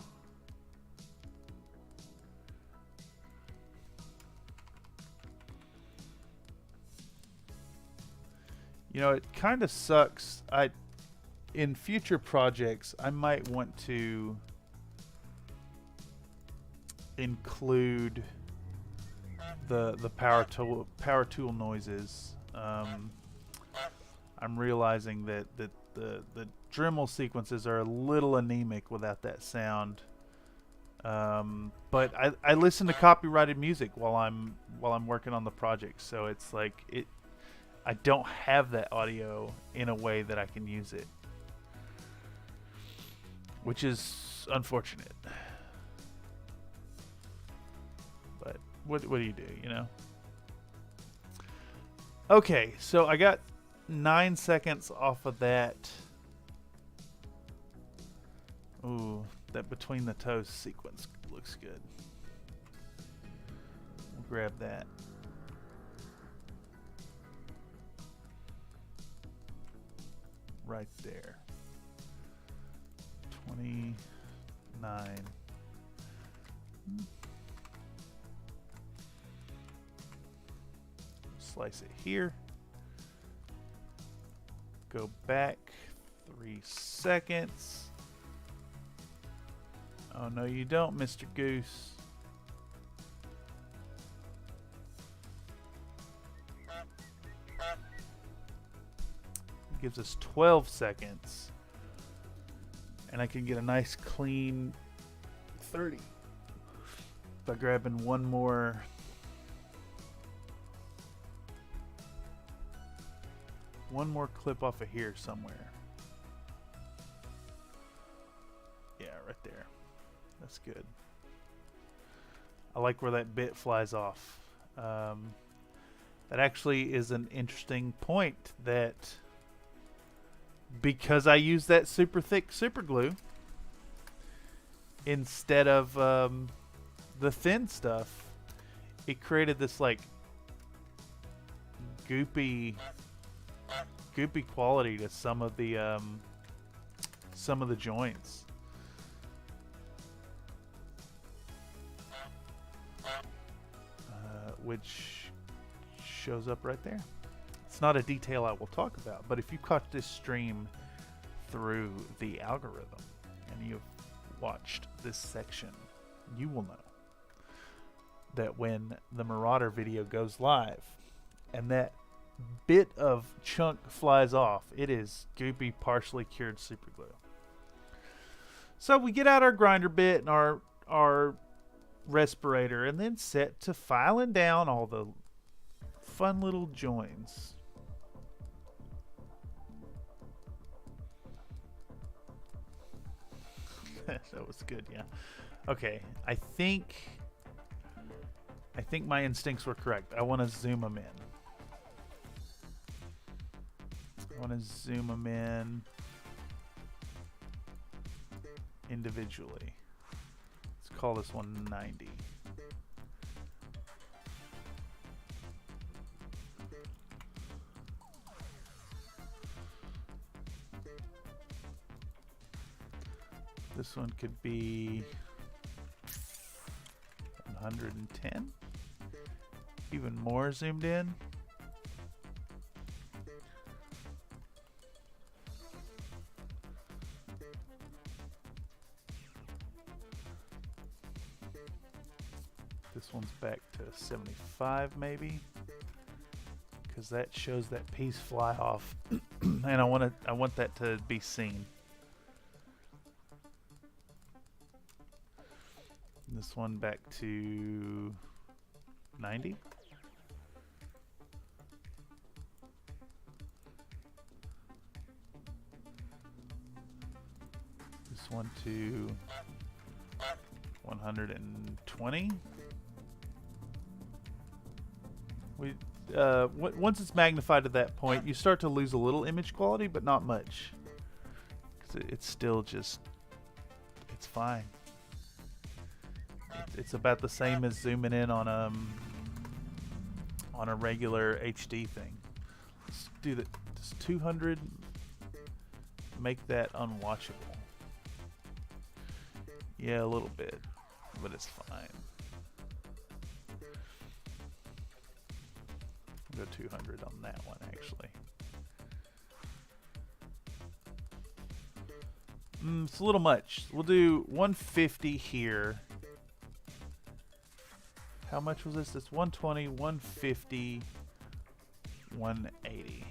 You know, it kind of sucks. In future projects, I might want to include the power tool noises. I'm realizing that the Dremel sequences are a little anemic without that sound. But I listen to copyrighted music while I'm working on the project, so it's like I don't have that audio in a way that I can use it, which is unfortunate. But what do you do, you know? Okay, so I got 9 seconds off of that. Ooh, that between the toes sequence looks good. We'll grab that. Right there. 29. Slice it here. Go back 3 seconds. Oh no, you don't, Mr. Goose. Gives us 12 seconds, and I can get a nice clean 30 by grabbing one more clip off of here somewhere. Yeah, right there. That's good. I like where that bit flies off. That actually is an interesting point, that because I use that super thick super glue instead of the thin stuff, it created this like goopy quality to some of the joints. Which shows up right there. It's not a detail I will talk about, but if you caught this stream through the algorithm and you've watched this section, you will know that when the Marauder video goes live and that bit of chunk flies off, it is goopy, partially cured super glue. So we get out our grinder bit and our respirator, and then set to filing down all the fun little joins. That was good, yeah. Okay, I think my instincts were correct. I want to zoom them in. I want to zoom them in individually. Let's call this one 90. This one could be 110. Even more zoomed in. This one's back to 75 maybe, because that shows that piece fly off, and I want that to be seen. This one back to 90. This one to 120. Once it's magnified to that point, you start to lose a little image quality, but not much. 'Cause it's still just, it's fine. It's about the same as zooming in on a regular HD thing. Let's do that. Does 200 make that unwatchable? Yeah, a little bit, but it's fine. I'll go 200 on that one, actually. It's a little much. We'll do 150 here. How much was this? It's 120, 150, 180.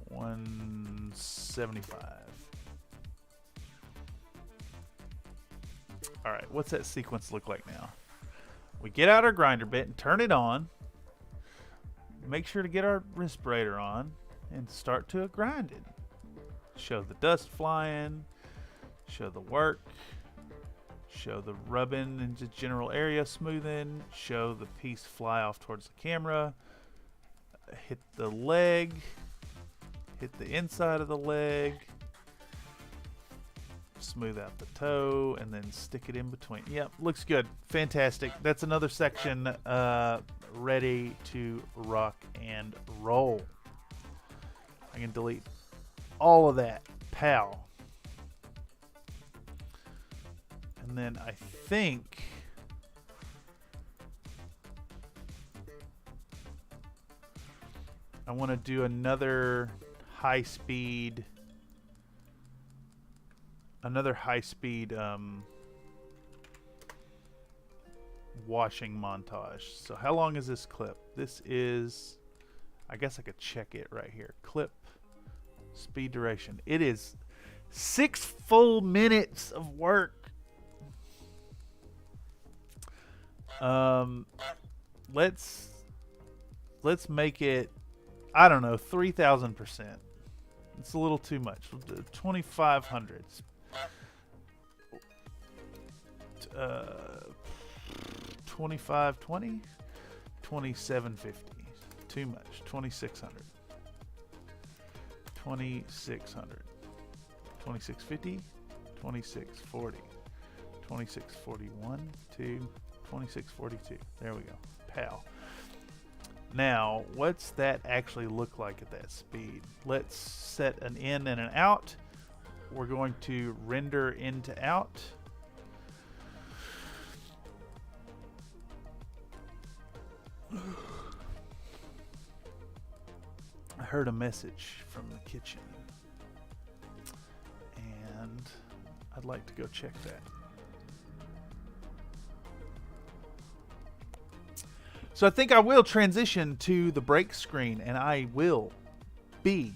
175. Alright, what's that sequence look like now? We get out our grinder bit and turn it on. Make sure to get our respirator on and start to grind it. Show the dust flying, show the work, show the rubbing into general area smoothing, show the piece fly off towards the camera, hit the leg, hit the inside of the leg, smooth out the toe, and then stick it in between. Yep, looks good. Fantastic. That's another section ready to rock and roll. I can delete all of that. Pow. And then I think I want to do another high speed washing montage. So how long is this clip? This is, I guess I could check it right here. Clip speed duration. It is 6 full minutes of work. Let's make it, I don't know, 3,000%. It's a little too much. 2,500. 2520, 2750. Too much. 2600. 2600. 2650. 2640. 2641 to 2642. There we go. Pow. Now, what's that actually look like at that speed? Let's set an in and an out. We're going to render in to out. I heard a message from the kitchen, and I'd like to go check that. So I think I will transition to the break screen, and I will BRB.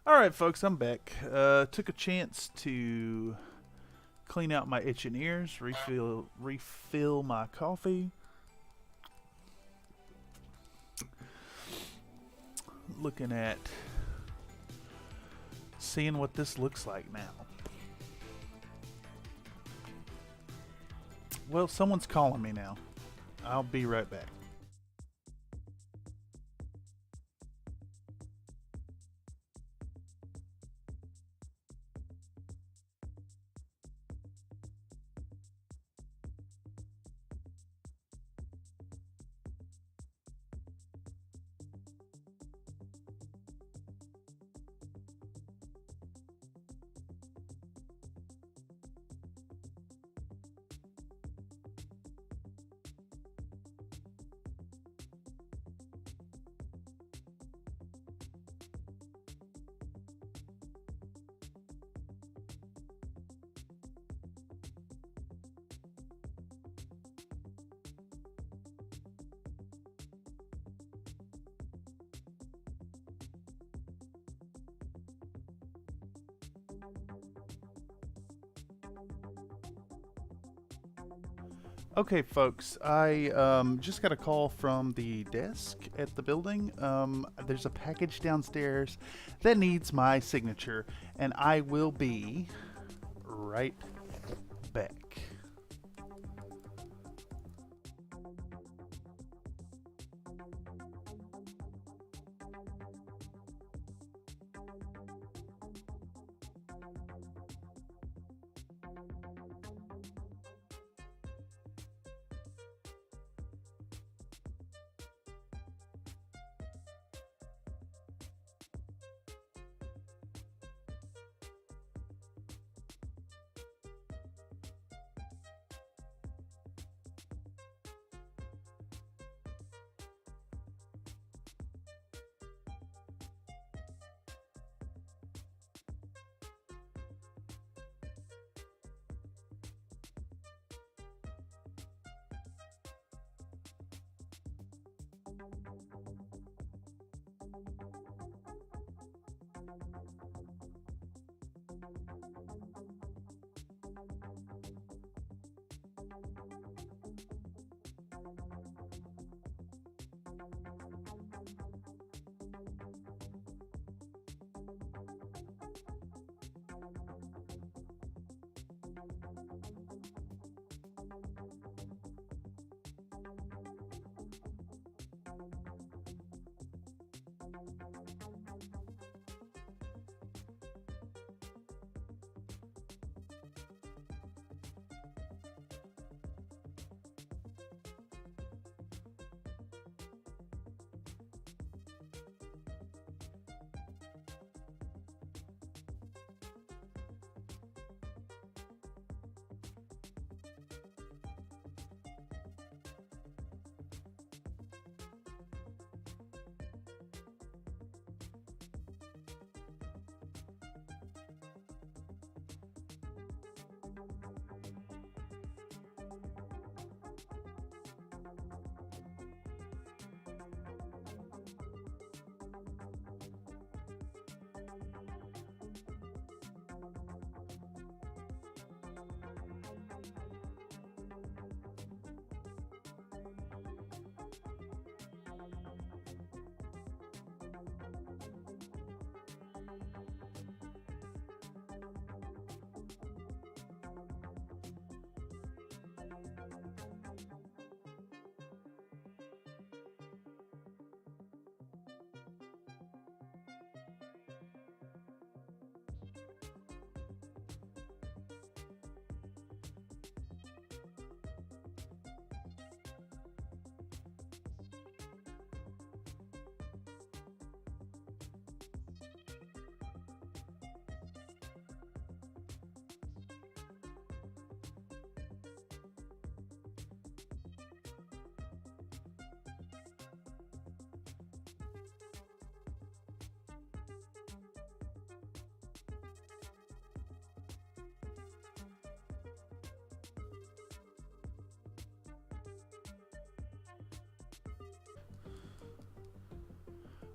Alright folks, I'm back. Took a chance to clean out my itching ears, refill my coffee. Looking at seeing what this looks like now. Well, someone's calling me now. I'll be right back. Okay, folks, I just got a call from the desk at the building. There's a package downstairs that needs my signature, and I will be right back.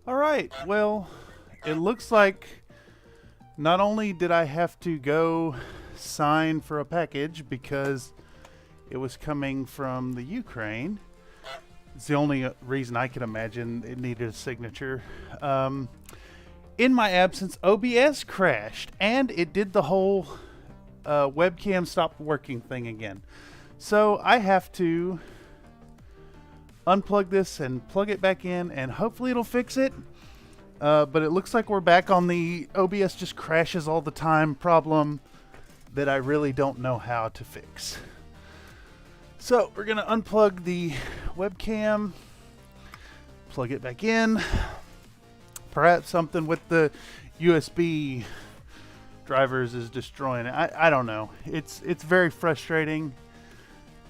All right, well, it looks like not only did I have to go sign for a package because it was coming from the Ukraine. It's the only reason I can imagine it needed a signature. In my absence, OBS crashed, and it did the whole webcam stopped working thing again. So I have to unplug this and plug it back in, and hopefully it'll fix it. But it looks like we're back on the OBS just crashes all the time problem that I really don't know how to fix. So we're going to unplug the webcam, plug it back in. Perhaps something with the USB drivers is destroying it. I don't know. It's very frustrating.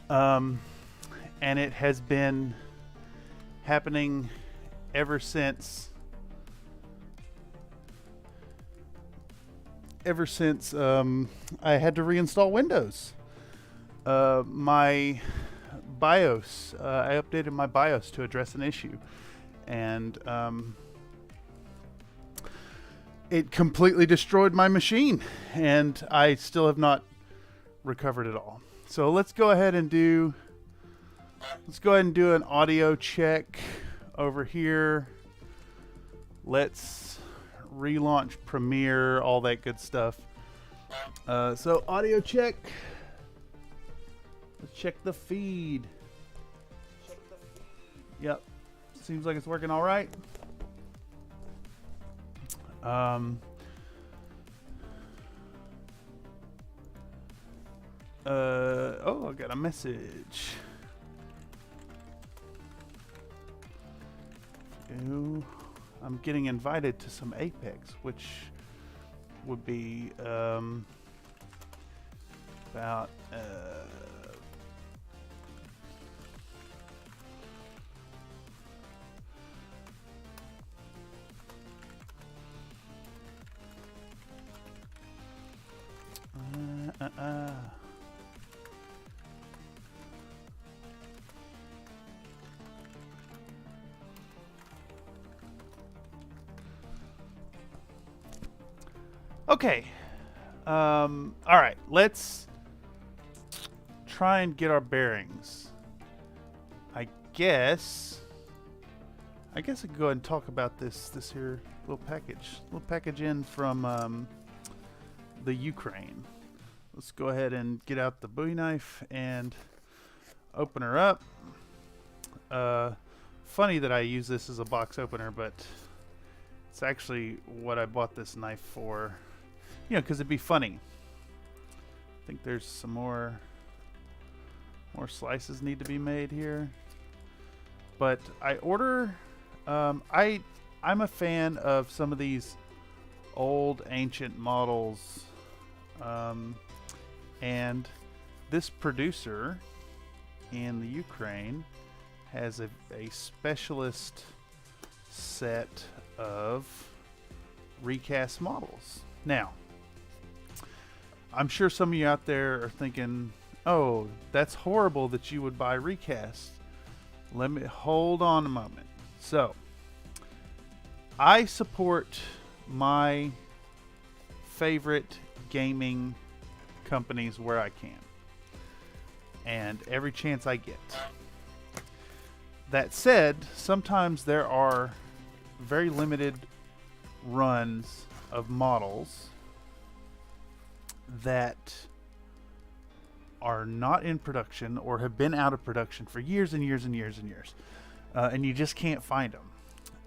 And it has been happening ever since I had to reinstall Windows. My BIOS, I updated my BIOS to address an issue, and it completely destroyed my machine, and I still have not recovered it all. So let's go ahead and do an audio check over here. Let's relaunch Premiere, all that good stuff. So audio check. Let's check the feed. Yep, seems like it's working all right. Oh, I got a message. Ooh, I'm getting invited to some Apex, which would be about okay. All right, let's try and get our bearings. I guess I can go ahead and talk about this here little package in from the Ukraine. Let's go ahead and get out the Bowie knife and open her up. Funny that I use this as a box opener, but it's actually what I bought this knife for. You know, because it'd be funny. I think there's some more slices need to be made here. But I order. I'm a fan of some of these old ancient models, and this producer in the Ukraine has a specialist set of recast models. Now, I'm sure some of you out there are thinking, oh, that's horrible that you would buy recast. Let me hold on a moment. So, I support my favorite gaming companies where I can, and every chance I get. That said, sometimes there are very limited runs of models that are not in production or have been out of production for years and years and years and years, and you just can't find them.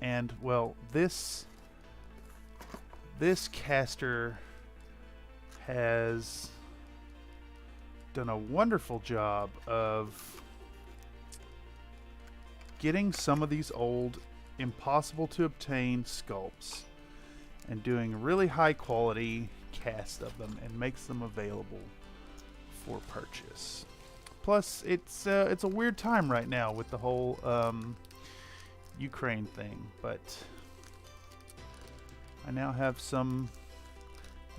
And well, this caster has done a wonderful job of getting some of these old, impossible to obtain sculpts and doing really high quality cast of them and makes them available for purchase. Plus, it's a weird time right now with the whole Ukraine thing, but I now have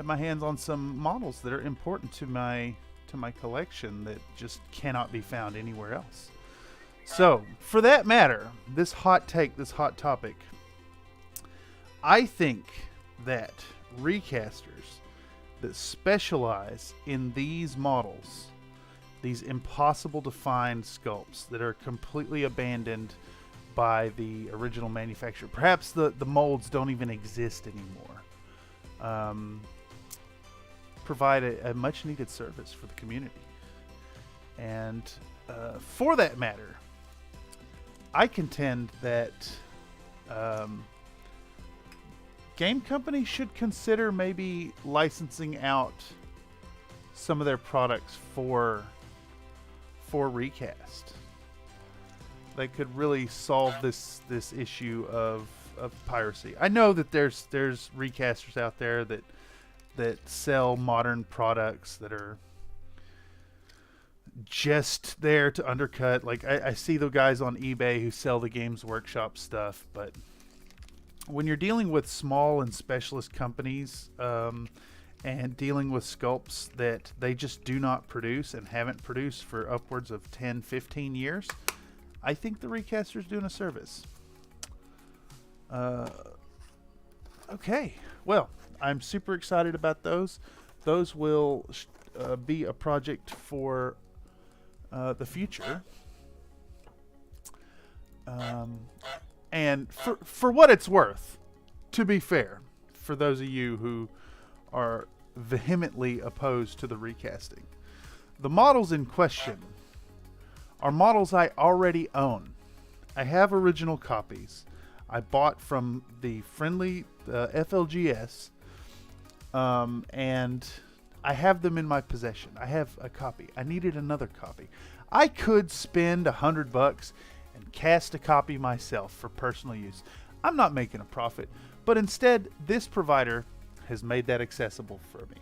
my hands on some models that are important to my collection that just cannot be found anywhere else. So, for that matter, this hot topic, I think that recasters that specialize in these models, these impossible to find sculpts that are completely abandoned by the original manufacturer, perhaps the molds don't even exist anymore, provide a much needed service for the community. And for that matter, I contend that game companies should consider maybe licensing out some of their products for recast. They could really solve this issue of piracy. I know that there's recasters out there that sell modern products that are just there to undercut. Like I see the guys on eBay who sell the Games Workshop stuff, but when you're dealing with small and specialist companies and dealing with sculpts that they just do not produce and haven't produced for upwards of 10, 15 years, I think the recaster's doing a service. Okay, well, I'm super excited about those. Those will be a project for the future. And for what it's worth, to be fair, for those of you who are vehemently opposed to the recasting, the models in question are models I already own. I have original copies I bought from the friendly FLGS, and I have them in my possession. I have a copy. I needed another copy. I could spend $100 and cast a copy myself for personal use. I'm not making a profit, but instead this provider has made that accessible for me.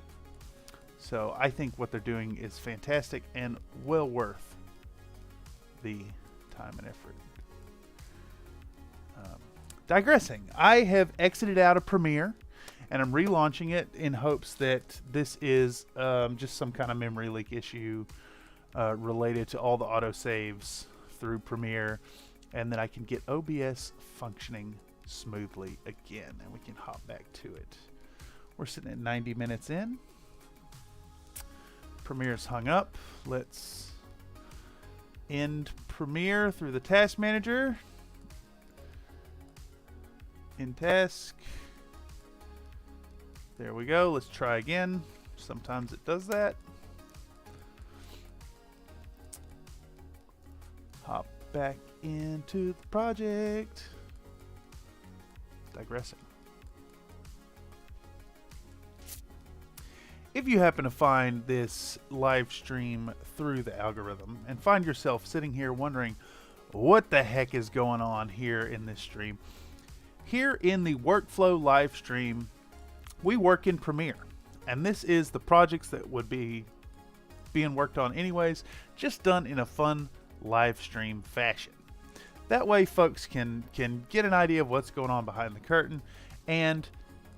So I think what they're doing is fantastic and well worth the time and effort. Digressing, I have exited out of Premiere and I'm relaunching it in hopes that this is just some kind of memory leak issue related to all the autosaves through Premiere, and then I can get OBS functioning smoothly again and we can hop back to it. We're sitting at 90 minutes in. Premiere's hung up. Let's end Premiere through the task manager. In task. There we go. Let's try again. Sometimes it does that. Hop back into the project. Digressing. If you happen to find this live stream through the algorithm and find yourself sitting here wondering what the heck is going on here in this stream, here in the Workflow Livestream, we work in Premiere, and this is the projects that would be being worked on anyways, just done in a fun live stream fashion. That way folks can get an idea of what's going on behind the curtain and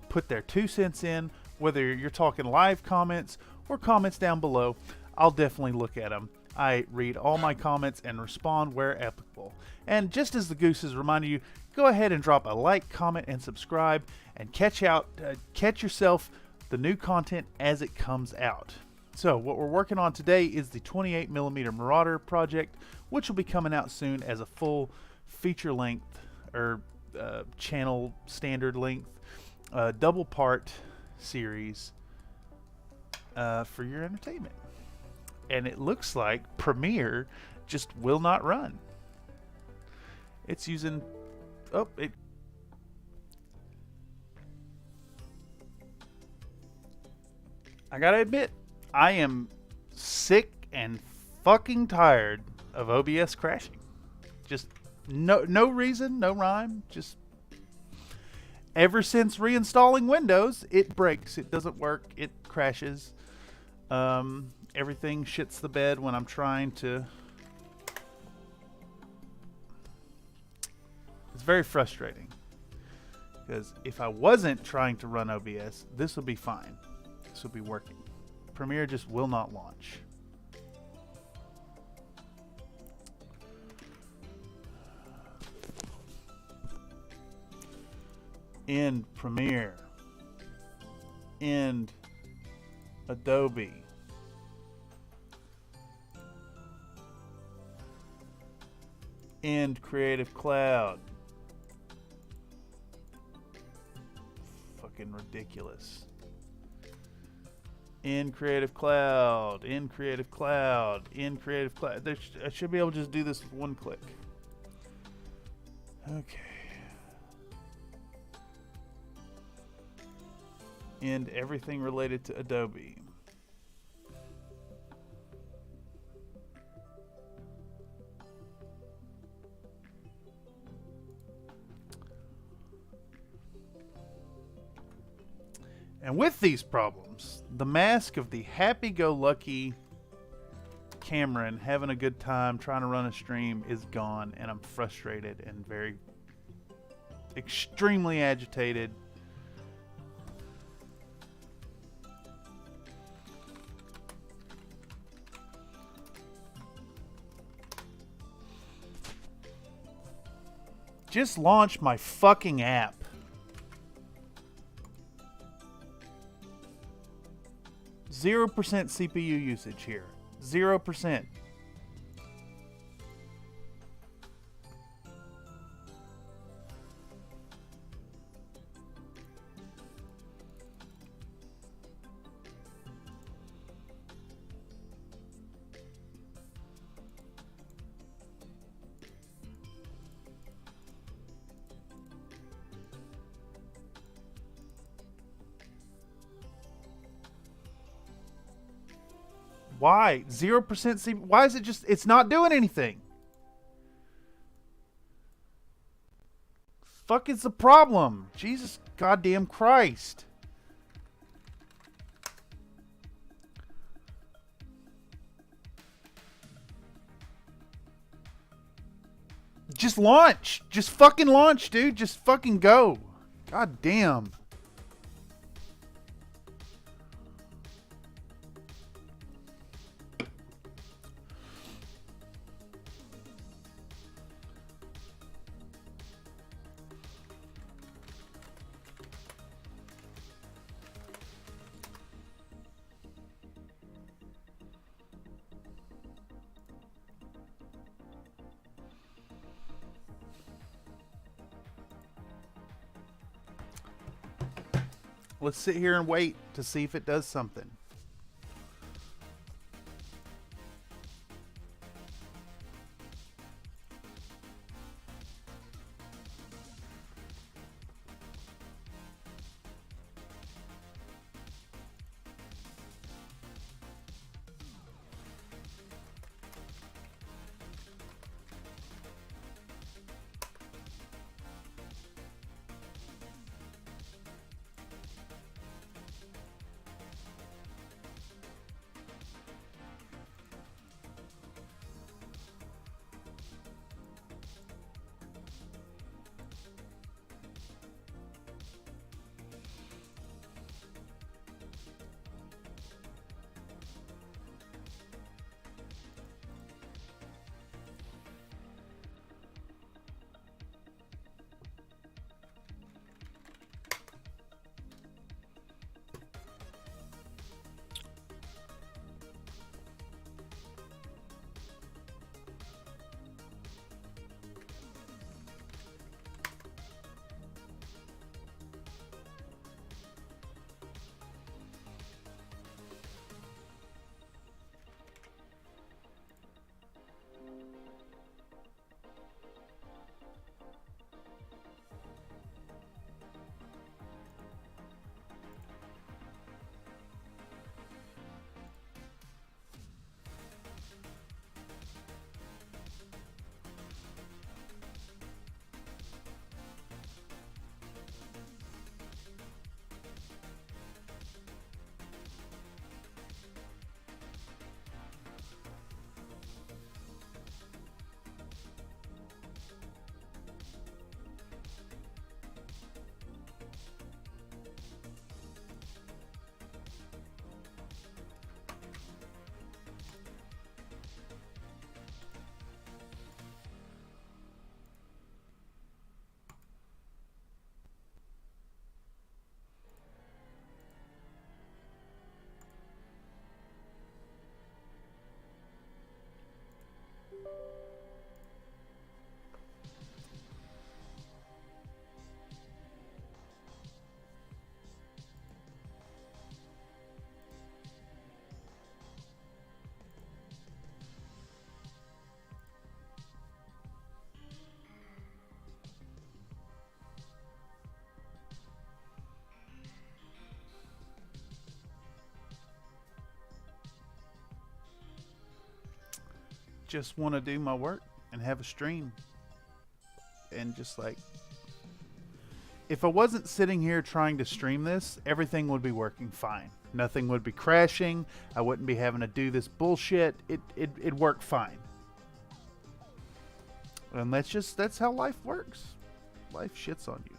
put their 2 cents in. Whether you're talking live comments or comments down below, I'll definitely look at them. I read all my comments and respond where applicable. And just as the Goose has reminded you, go ahead and drop a like, comment, and subscribe, and catch yourself the new content as it comes out. So what we're working on today is the 28mm Marauder project, which will be coming out soon as a full feature length or channel standard length double part series for your entertainment. And it looks like Premiere just will not run. It's using I gotta admit, I am sick and fucking tired of OBS crashing. Just no reason, no rhyme, just ever since reinstalling Windows, it breaks, it doesn't work, it crashes. Everything shits the bed when I'm trying to. It's very frustrating, because if I wasn't trying to run OBS, this would be fine. This would be working. Premiere just will not launch. End Premiere. End Adobe. End Creative Cloud. Fucking ridiculous. In Creative Cloud, in Creative Cloud, in Creative Cloud. I should be able to just do this with one click. Okay. End everything related to Adobe. And with these problems, the mask of the happy-go-lucky Cameron having a good time trying to run a stream is gone, and I'm frustrated and very extremely agitated. Just launch my fucking app. Zero % CPU usage here. 0%. Why? 0% CPU? Why is it just... It's not doing anything. Fuck is the problem? Jesus goddamn Christ. Just launch. Just fucking launch, dude. Just fucking go. God damn. Let's sit here and wait to see if it does something. just want to do my work and have a stream. And just like, if I wasn't sitting here trying to stream this, everything would be working fine. Nothing would be crashing. I wouldn't be having to do this bullshit. It'd work fine. And that's how life works. Life shits on you.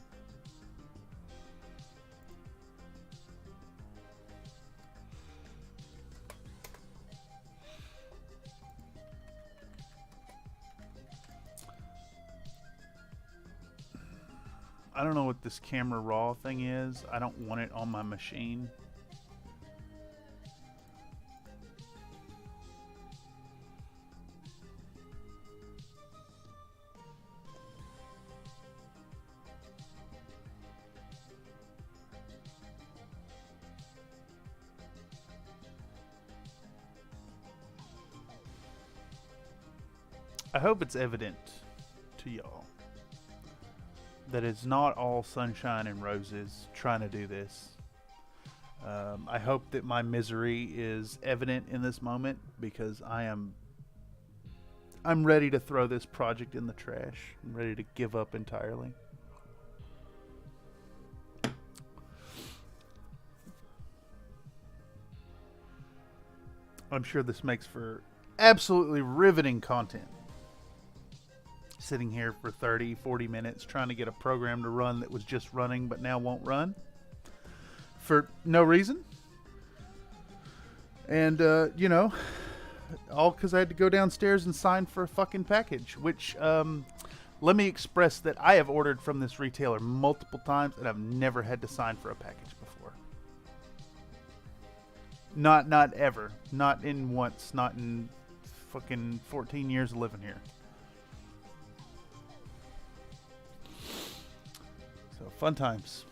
I don't know what this camera raw thing is. I don't want it on my machine. I hope it's evident to y'all that it's not all sunshine and roses trying to do this. I hope that my misery is evident in this moment, because I'm ready to throw this project in the trash. I'm ready to give up entirely. I'm sure this makes for absolutely riveting content. Sitting here for 30, 40 minutes trying to get a program to run that was just running but now won't run for no reason. And, you know, all because I had to go downstairs and sign for a fucking package, which, let me express that I have ordered from this retailer multiple times and I've never had to sign for a package before. Not ever. Not in once. Not in fucking 14 years of living here. So, fun times.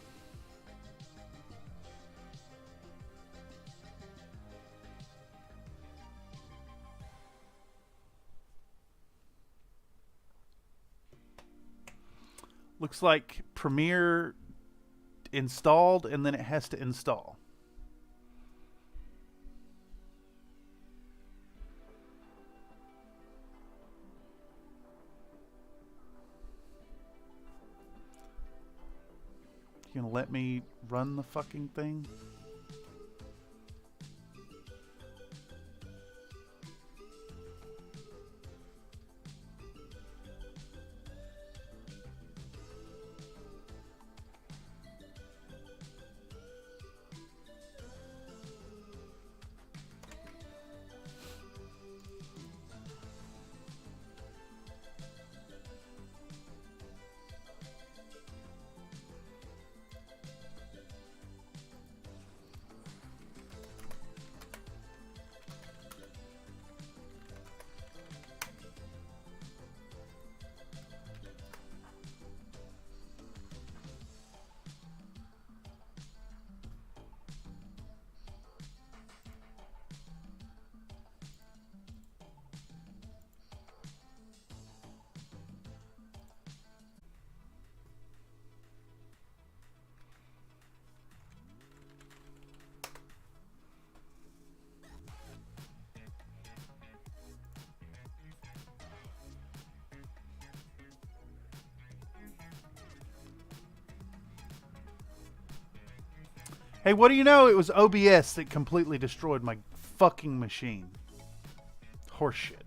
Looks like Premiere installed and then it has to install. You gonna let me run the fucking thing? Hey, what do you know? It was OBS that completely destroyed my fucking machine. Horseshit.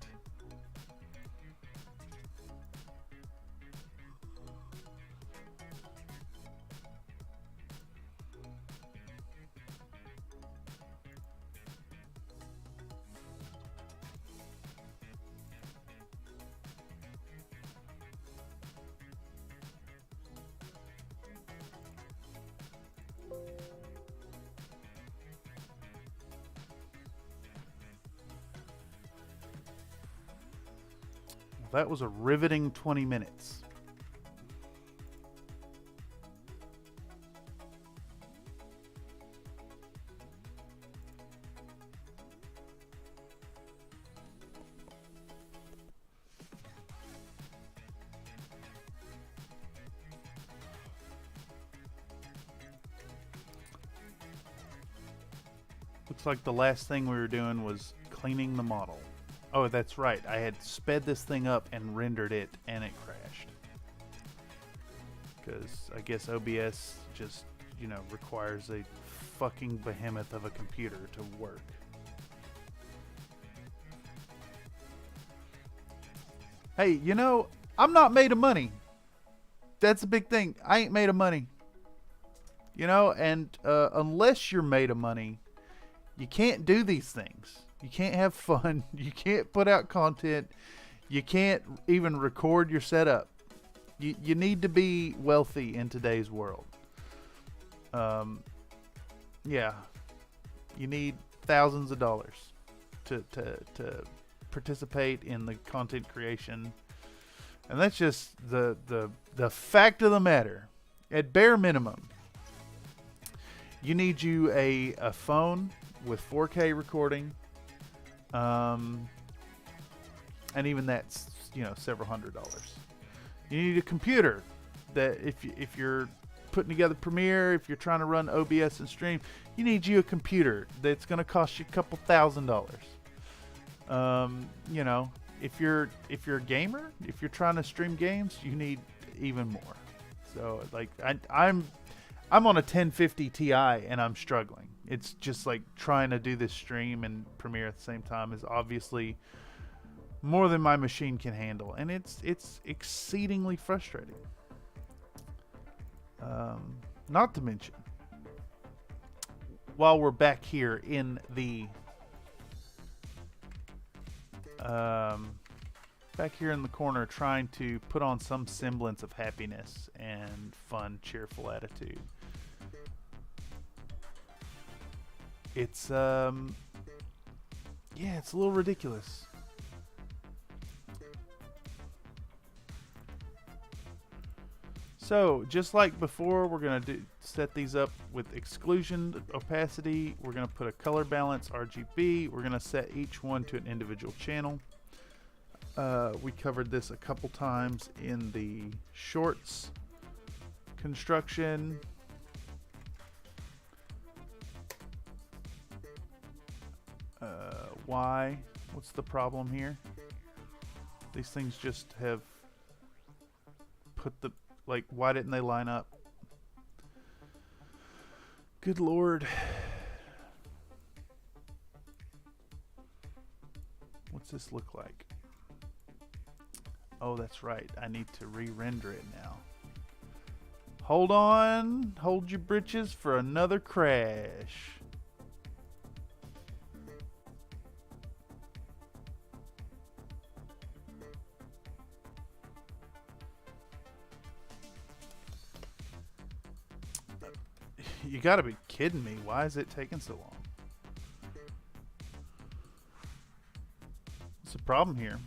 That was a riveting 20 minutes. Looks like the last thing we were doing was cleaning the model. Oh, that's right. I had sped this thing up and rendered it, and it crashed. Because I guess OBS just, you know, requires a fucking behemoth of a computer to work. Hey, you know, I'm not made of money. That's a big thing. I ain't made of money. You know, and unless you're made of money, you can't do these things. You can't have fun. You can't put out content. You can't even record your setup. You need to be wealthy in today's world. Yeah. You need thousands of dollars to participate in the content creation. And that's just the fact of the matter. At bare minimum, you need you a phone with 4K recording. And even that's, you know, several $100s. You need a computer that if you're putting together Premiere, if you're trying to run OBS and stream, you need you a computer that's going to cost you a couple $1,000s. You know, if you're a gamer, if you're trying to stream games, you need even more. So like I'm on a 1050 Ti and I'm struggling. It's just like trying to do this stream and Premiere at the same time is obviously more than my machine can handle, and it's exceedingly frustrating. Not to mention, while we're back here in the corner trying to put on some semblance of happiness and fun, cheerful attitude, it's yeah, it's a little ridiculous. So, just like before, we're going to set these up with exclusion, opacity. We're going to put a color balance, RGB. We're going to set each one to an individual channel. We covered this a couple times in the shorts construction. Why? What's the problem here? These things just have put the... Like, why didn't they line up? Good Lord. What's this look like? Oh, that's right. I need to re-render it now. Hold on. Hold your britches for another crash. You gotta be kidding me. Why is it taking so long? What's the problem here?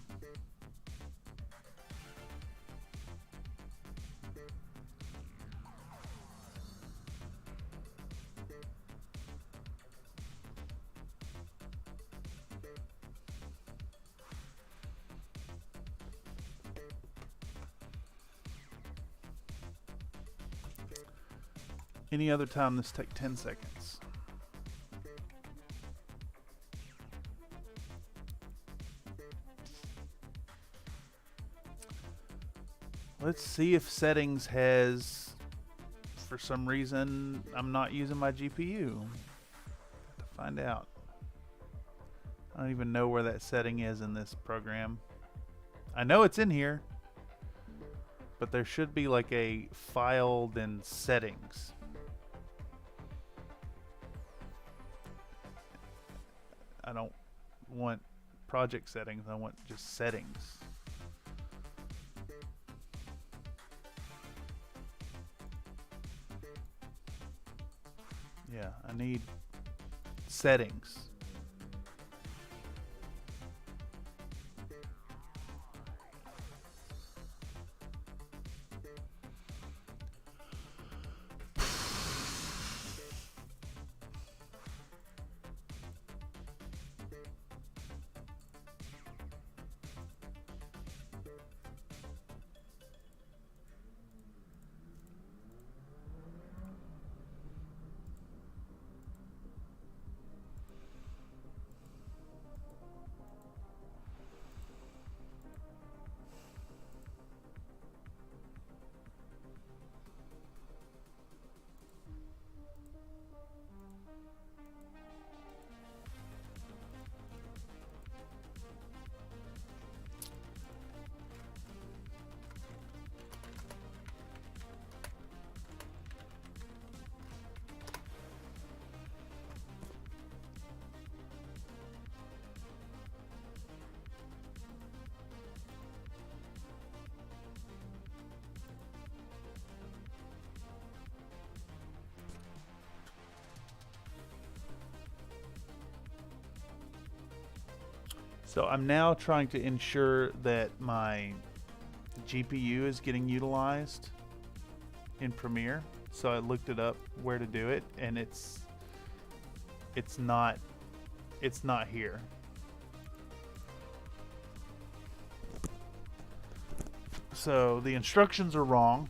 Any other time, this take 10 seconds. Let's see if settings has, for some reason, I'm not using my GPU. Have to find out. I don't even know where that setting is in this program. I know it's in here, but there should be like a file, then settings. I don't want project settings, I want just settings. Yeah, I need settings. So I'm now trying to ensure that my GPU is getting utilized in Premiere. So I looked it up where to do it, and it's not here. So the instructions are wrong.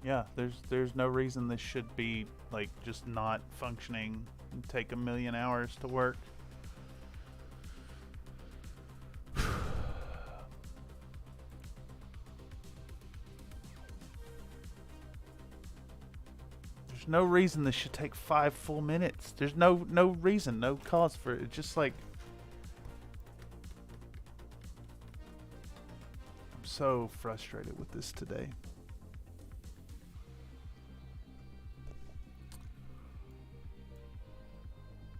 Yeah, there's no reason this should be like just not functioning and take a million hours to work. There's no reason this should take 5 full minutes. There's no reason, no cause for it. It's just like, I'm so frustrated with this today.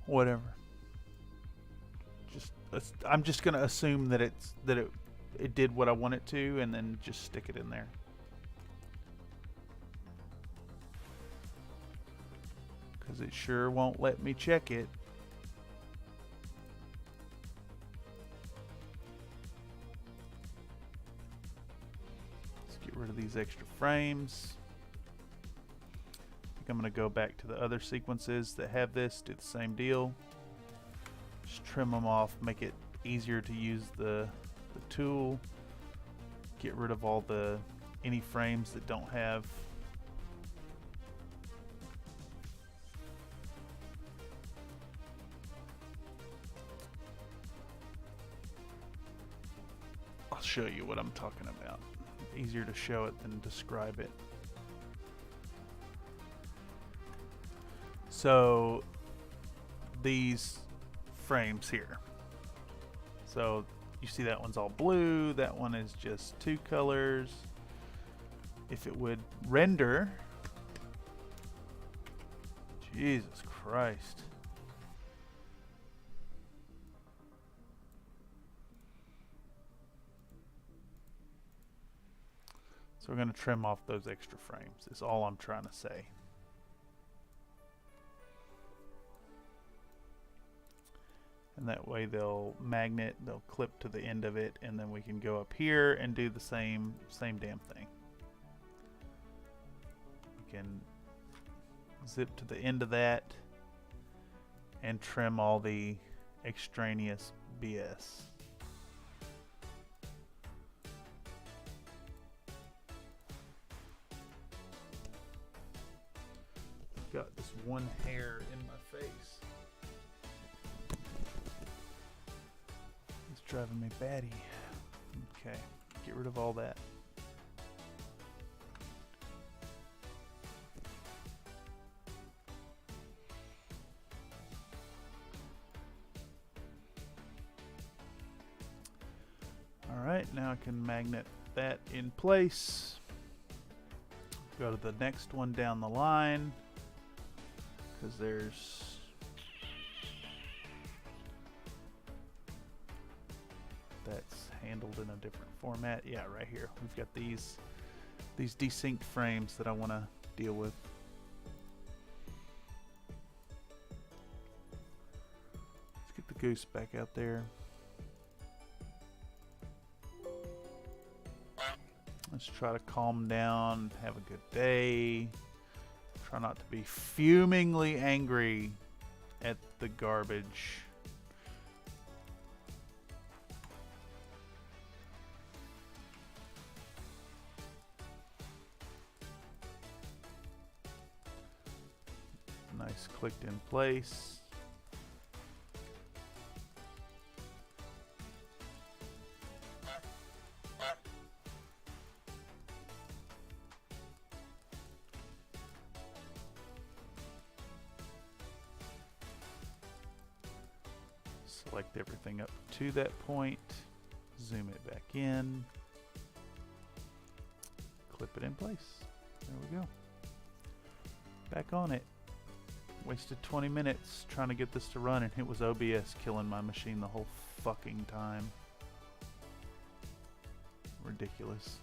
Whatever. I'm just gonna assume that it did what I want it to, and then just stick it in there. Because it sure won't let me check it. Let's get rid of these extra frames. I'm going to go back to the other sequences that have this, do the same deal. Just trim them off, make it easier to use the tool. Get rid of any frames that don't have I'll show you what I'm talking about. Easier to show it than describe it. So these frames here. So you see that one's all blue, that one is just 2 colors. If it would render, Jesus Christ. So we're going to trim off those extra frames, is all I'm trying to say. And that way they'll magnet, they'll clip to the end of it, and then we can go up here and do the same damn thing. We can zip to the end of that and trim all the extraneous BS. Got this one hair in my face. It's driving me batty. Okay, get rid of all that. Alright, now I can magnet that in place. Go to the next one down the line, because that's handled in a different format. Yeah, right here. We've got these desynced frames that I want to deal with. Let's get the goose back out there. Let's try to calm down, have a good day. Try not to be fumingly angry at the garbage. Nice, clicked in place. Select everything up to that point, zoom it back in, clip it in place. There we go. Back on it. Wasted 20 minutes trying to get this to run, and it was OBS killing my machine the whole fucking time. Ridiculous.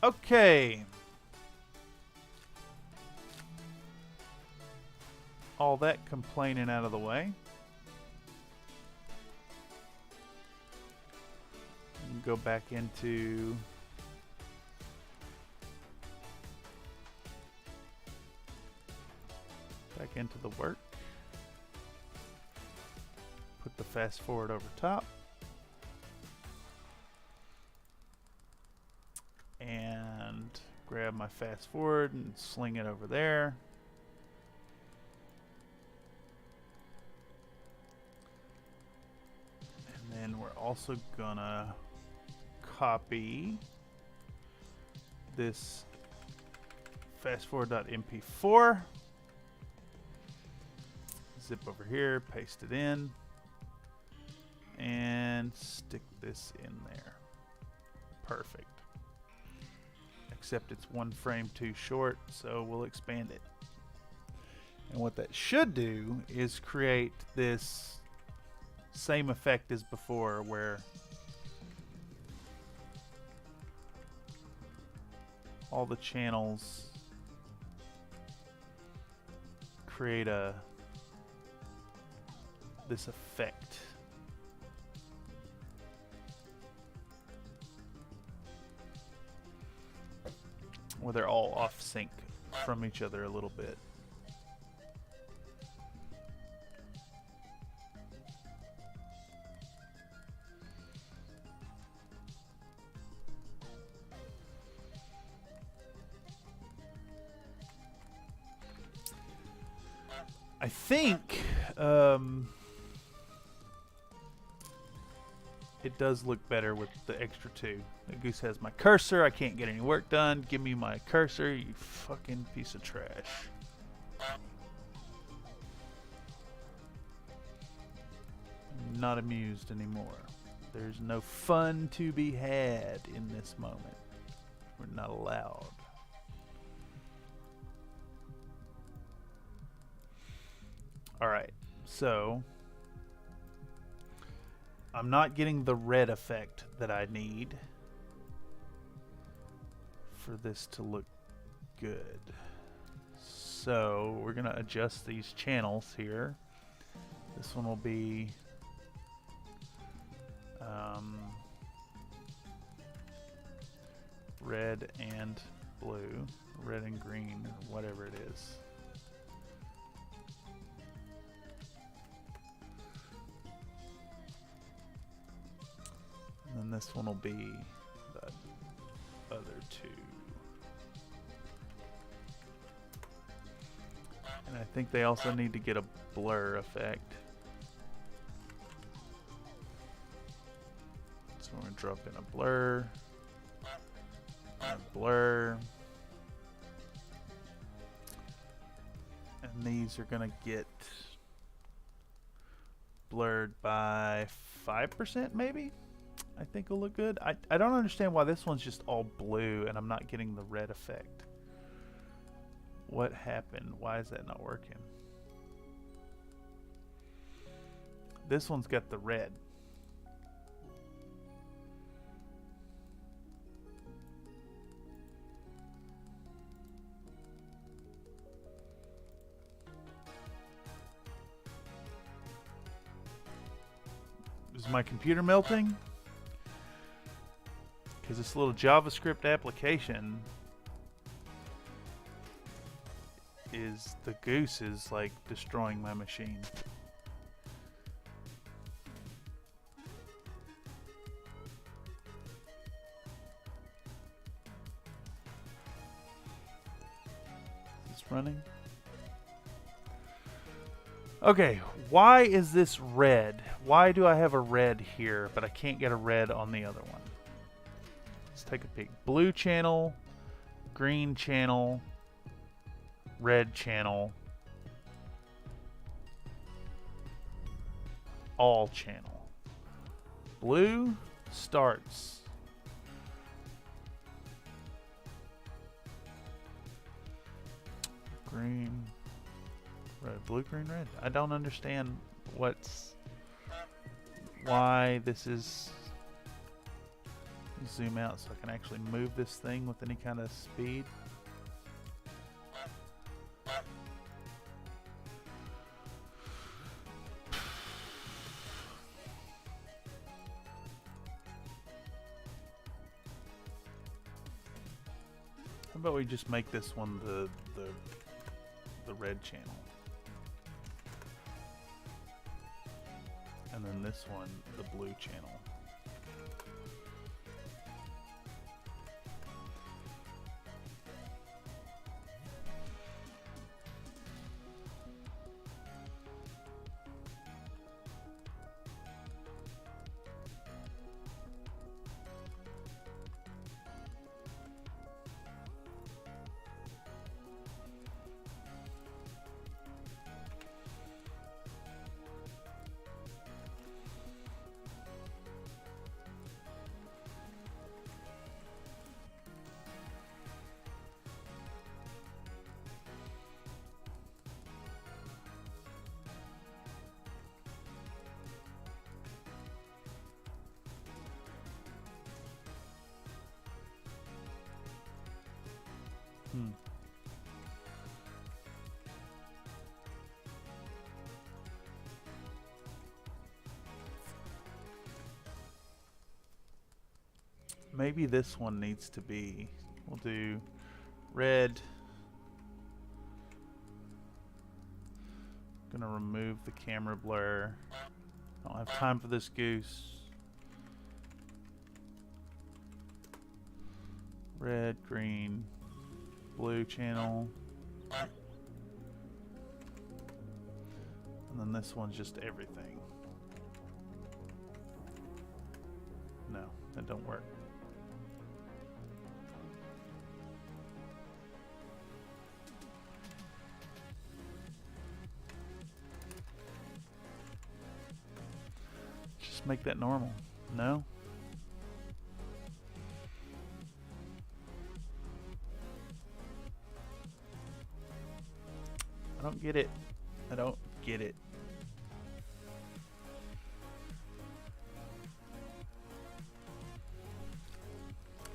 Okay. All that complaining out of the way. Go back into the work. Put the fast forward over top. And grab my fast forward and sling it over there. And then we're also gonna copy this fastforward.mp4, zip over here, paste it in, and stick this in there. Perfect. Except it's one frame too short, so we'll expand it. And what that should do is create this same effect as before, where all the channels create this effect. Where they're all off sync from each other a little bit. I think it does look better with the extra two. The goose has my cursor. I can't get any work done. Give me my cursor, you fucking piece of trash. I'm not amused anymore. There's no fun to be had in this moment. We're not allowed. Alright, so I'm not getting the red effect that I need for this to look good. So we're going to adjust these channels here. This one will be red and blue, red and green, or whatever it is. And then this one will be the other two. And I think they also need to get a blur effect. So we're going to drop in a blur. And a blur. And these are going to get blurred by 5% maybe? I think will look good. I don't understand why this one's just all blue and I'm not getting the red effect. What happened? Why is that not working? This one's got the red. Is my computer melting? Because this little JavaScript application is, the goose is like destroying my machine. Is this running? Okay, why is this red? Why do I have a red here, but I can't get a red on the other one? Let's take a peek. Blue channel, green channel, red channel, all channel. Blue starts green, red, blue, green, red. I don't understand why this is. Zoom out so I can actually move this thing with any kind of speed. How about we just make this one the red channel, and then this one the blue channel. Maybe this one needs to be, we'll do red. Gonna remove the camera blur. I don't have time for this goose. Red, green, blue channel. And then this one's just everything. No, that don't work. Just make that normal. No? I don't get it. I don't get it.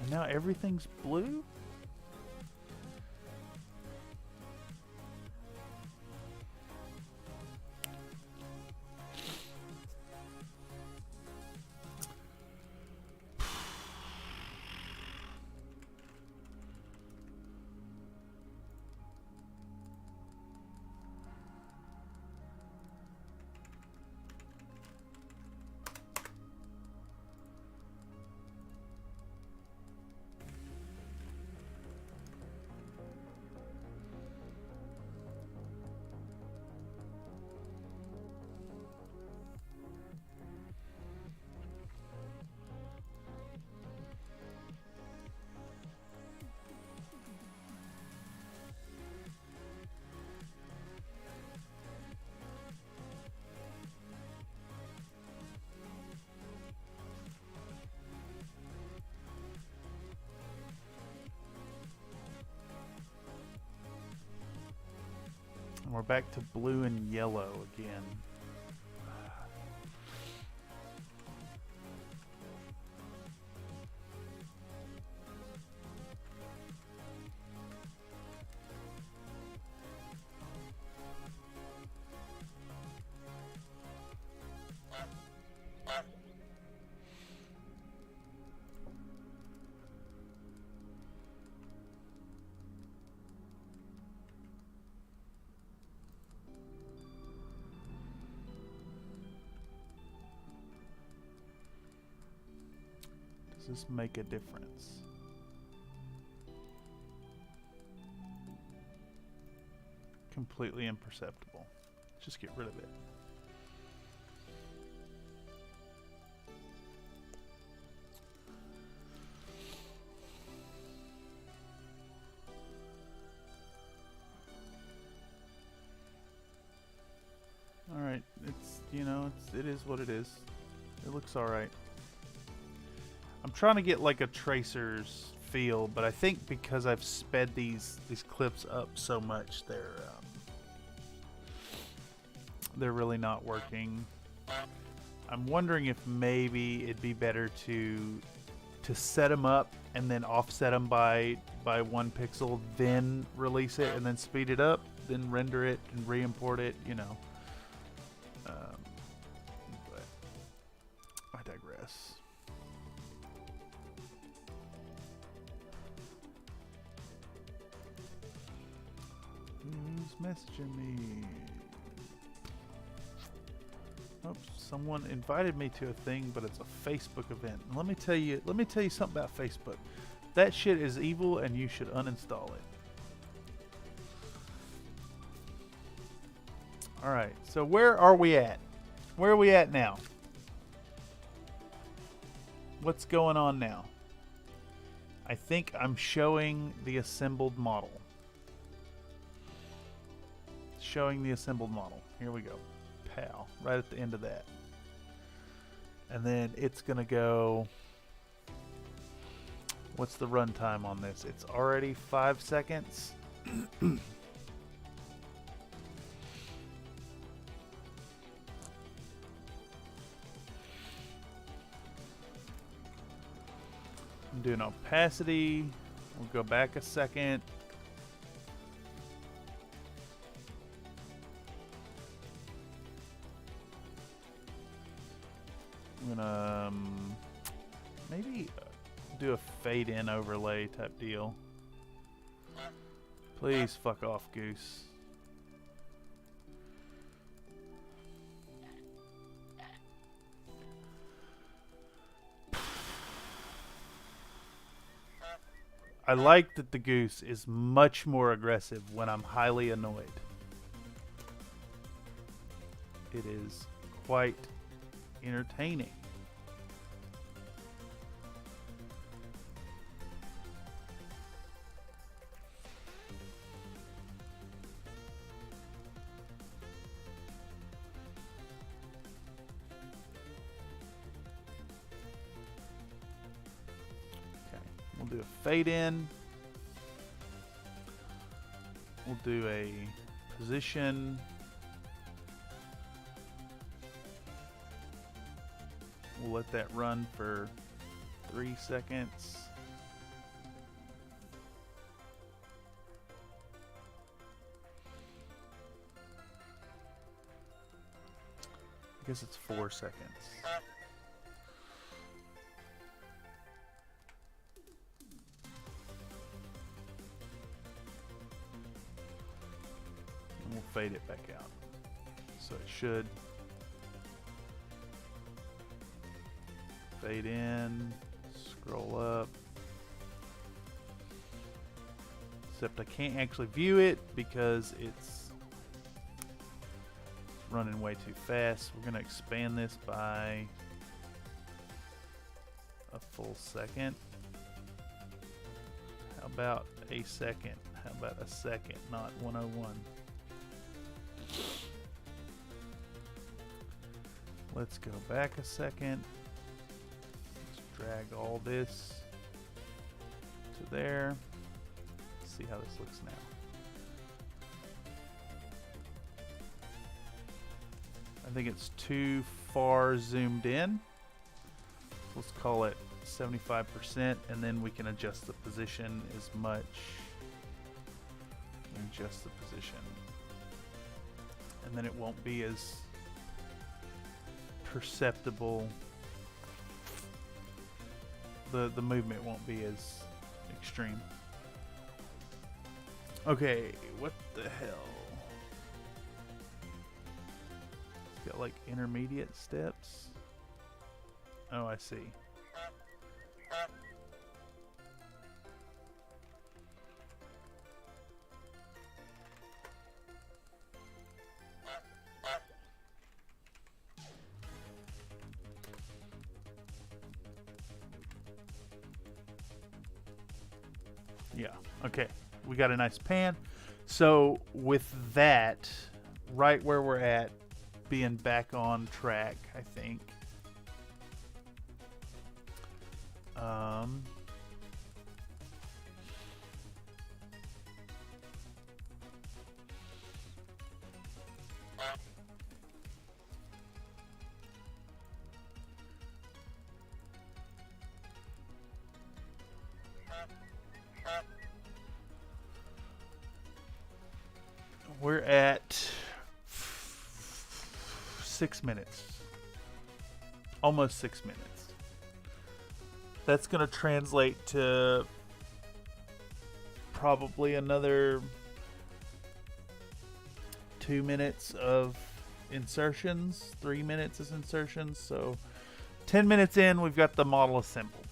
And now everything's blue? We're back to blue and yellow again. Does this make a difference? Completely imperceptible. Just get rid of it. Alright, it's, you know, it is what it is. It looks alright. I'm trying to get like a tracer's feel, but I think because I've sped these clips up so much, they're really not working. I'm wondering if maybe it'd be better to set them up and then offset them by 1 pixel, then release it and then speed it up, then render it and re-import it, you know. But I digress. Who's messaging me? Oops, someone invited me to a thing, but it's a Facebook event. And let me tell you something about Facebook. That shit is evil and you should uninstall it. Alright, so where are we at? Where are we at now? What's going on now? I think I'm showing the assembled model. Showing the assembled model. Here we go. Pow. Right at the end of that. And then it's going to go... What's the runtime on this? It's already 5 seconds. I'm doing opacity. We'll go back a second. I'm gonna maybe do a fade in overlay type deal. Please fuck off, Goose. I like that the Goose is much more aggressive when I'm highly annoyed. It is quite entertaining. We'll do a fade in. We'll do a position. We'll let that run for 3 seconds. I guess it's 4 seconds. And we'll fade it back out. So it should fade in, scroll up. Except I can't actually view it because it's running way too fast. We're going to expand this by a full second. How about a second? How about a second, not 101? Let's go back a second. Drag all this to there. See how this looks now. I think it's too far zoomed in. Let's call it 75%, and then we can adjust the position as much. Adjust the position. And then it won't be as perceptible. The movement won't be as extreme. Okay, what the hell? It's got like intermediate steps. Oh, I see. Yeah, okay. We got a nice pan. So with that, right where we're at, being back on track, I think. We're at 6 minutes. Almost 6 minutes. That's going to translate to probably another 2 minutes of insertions, 3 minutes of insertions. So 10 minutes in, we've got the model assembled.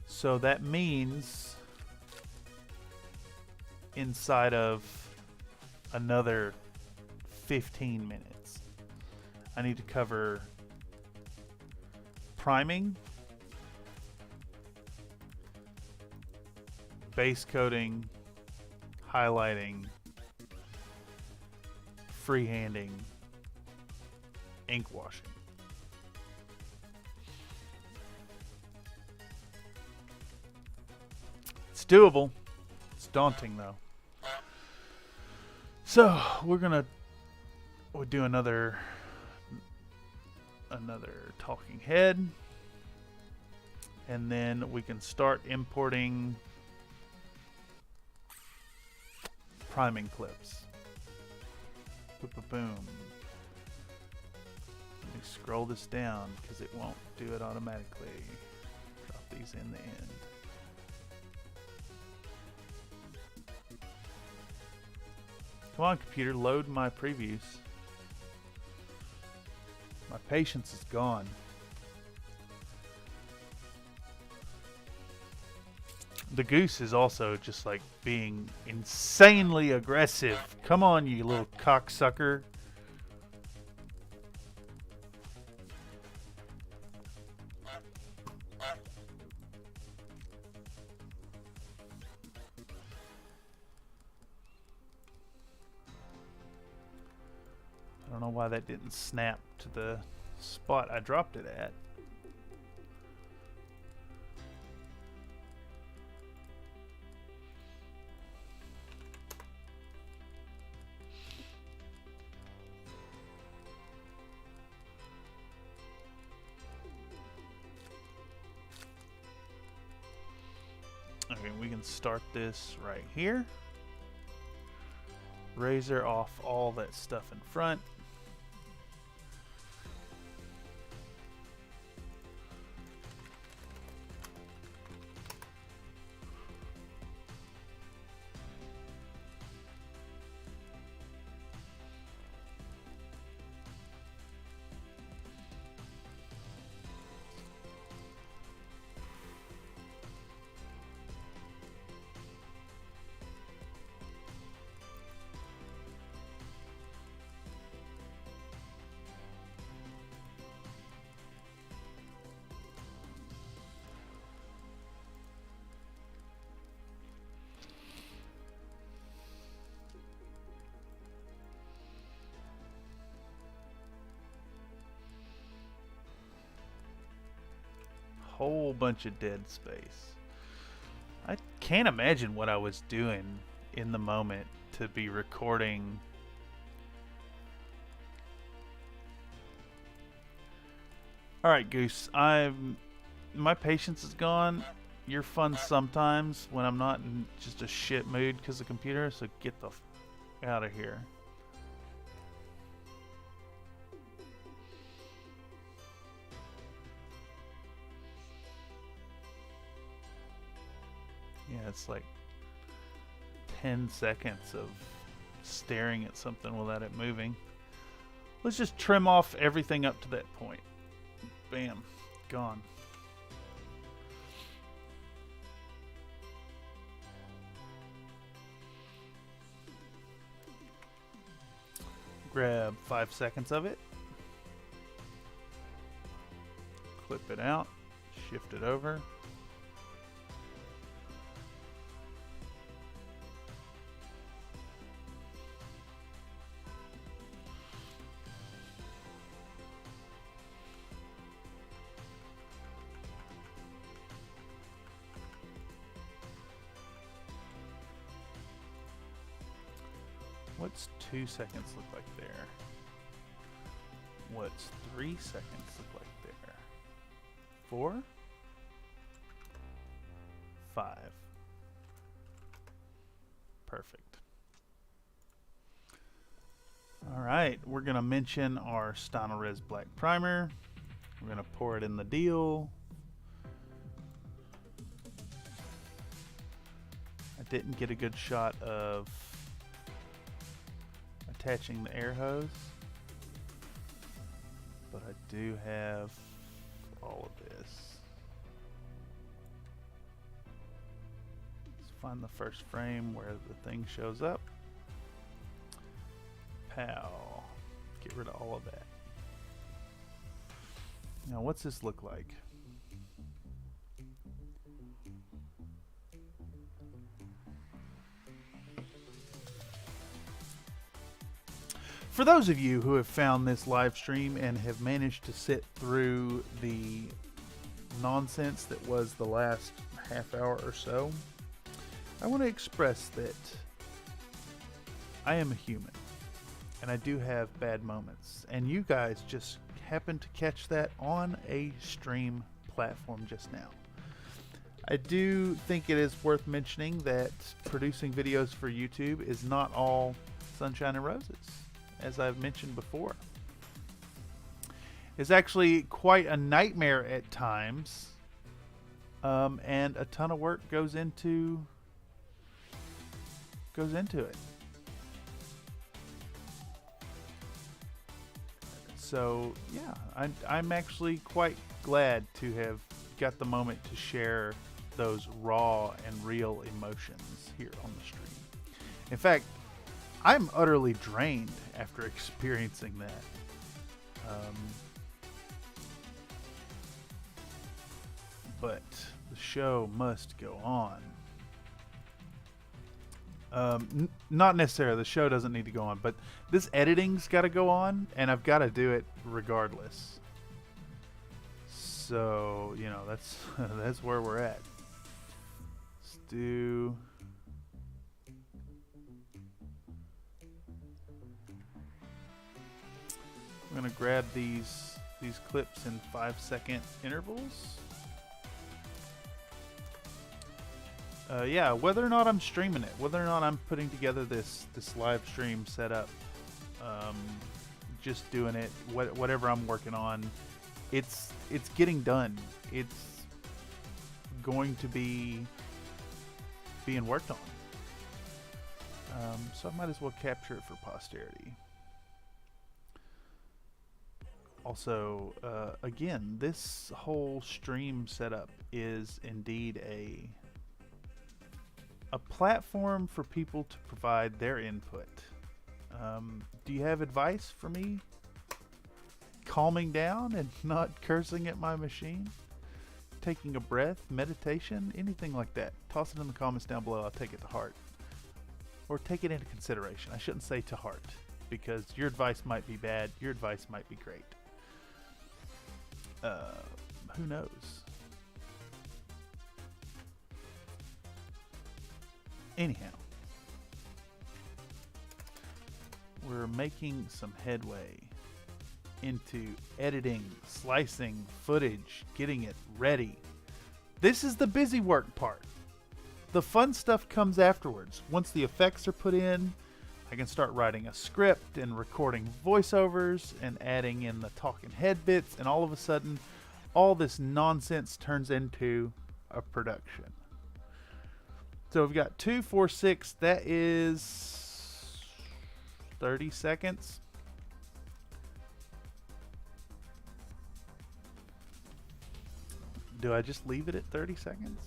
So that means inside of another 15 minutes, I need to cover priming, base coating, highlighting, freehanding, ink washing. It's doable. It's daunting though. So we'll do another talking head, and then we can start importing priming clips. Boom. Let me scroll this down because it won't do it automatically. Drop these in the end. Come on, computer, load my previews. My patience is gone. The goose is also just like being insanely aggressive. Come on, you little cocksucker. I don't know why that didn't snap to the spot I dropped it at. Okay, we can start this right here. Razor off all that stuff in front. Whole bunch of dead space. I can't imagine what I was doing in the moment to be recording. Alright, Goose, my patience is gone. You're fun sometimes when I'm not in just a shit mood because of the computer, so get the f out of here. Yeah, it's like 10 seconds of staring at something without it moving. Let's just trim off everything up to that point. Bam. Gone. Grab 5 seconds of it. Clip it out. Shift it over. What's 2 seconds look like there? What's 3 seconds look like there? 4? 5. Perfect. Alright, we're going to mention our Stynylrez Black Primer. We're going to pour it in the deal. I didn't get a good shot of attaching the air hose, but I do have all of this. Let's find the first frame where the thing shows up. Pow. Get rid of all of that. Now, what's this look like? For those of you who have found this live stream and have managed to sit through the nonsense that was the last half hour or so, I want to express that I am a human and I do have bad moments, and you guys just happened to catch that on a stream platform just now. I do think it is worth mentioning that producing videos for YouTube is not all sunshine and roses, as I've mentioned before. It's actually quite a nightmare at times, and a ton of work goes into it. So yeah, I'm actually quite glad to have got the moment to share those raw and real emotions here on the stream. In fact, I'm utterly drained after experiencing that. But the show must go on. Not necessarily, the show doesn't need to go on, but this editing's got to go on, and I've got to do it regardless. So, you know, that's that's where we're at. Let's do... I'm gonna grab these clips in 5-second intervals. Yeah, whether or not I'm streaming it, whether or not I'm putting together this live stream setup, just doing it, whatever I'm working on, it's getting done. It's going to be being worked on. So I might as well capture it for posterity. Also, again, this whole stream setup is indeed a platform for people to provide their input. Do you have advice for me? Calming down and not cursing at my machine? Taking a breath, meditation, anything like that? Toss it in the comments down below. I'll take it to heart. Or take it into consideration. I shouldn't say to heart, because your advice might be bad, your advice might be great. Who knows? Anyhow, we're making some headway into editing, slicing footage, getting it ready. This is the busy work part. The fun stuff comes afterwards. Once the effects are put in, I can start writing a script and recording voiceovers and adding in the talking head bits, and all of a sudden, all this nonsense turns into a production. So we've got 2, 4, 6. That is 30 seconds. Do I just leave it at 30 seconds?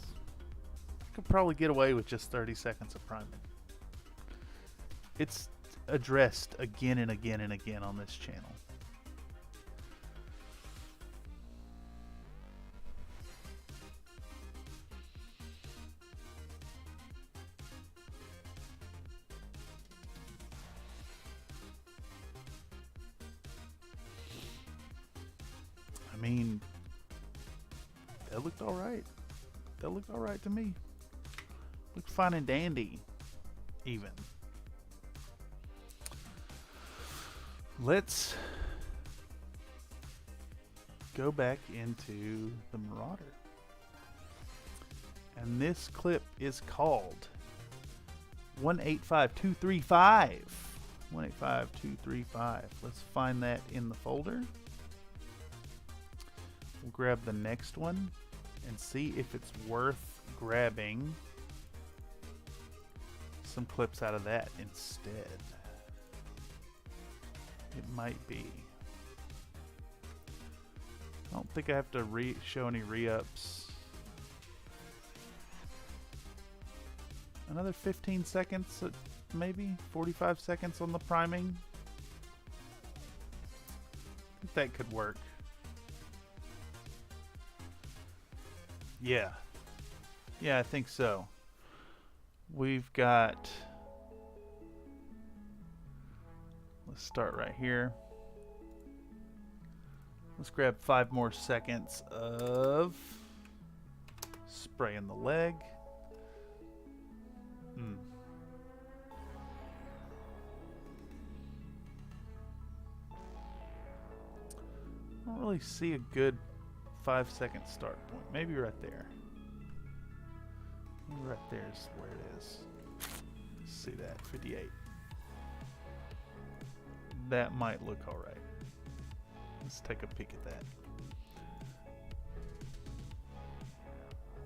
I could probably get away with just 30 seconds of priming. It's addressed again and again and again on this channel. I mean, that looked alright. That looked alright to me. Looked fine and dandy, even. Let's go back into the Marauder. And this clip is called 185235. 185235. Let's find that in the folder. We'll grab the next one and see if it's worth grabbing some clips out of that instead. It might be. I don't think I have to show any re-ups. Another 15 seconds, maybe 45 seconds on the priming. I think that could work. Yeah. Yeah, I think so. We've got... Let's start right here. Let's grab 5 more seconds of spraying the leg. I don't really see a good 5-second start point. Maybe right there. Maybe right there is where it is. Let's see that. 58. That might look alright. Let's take a peek at that.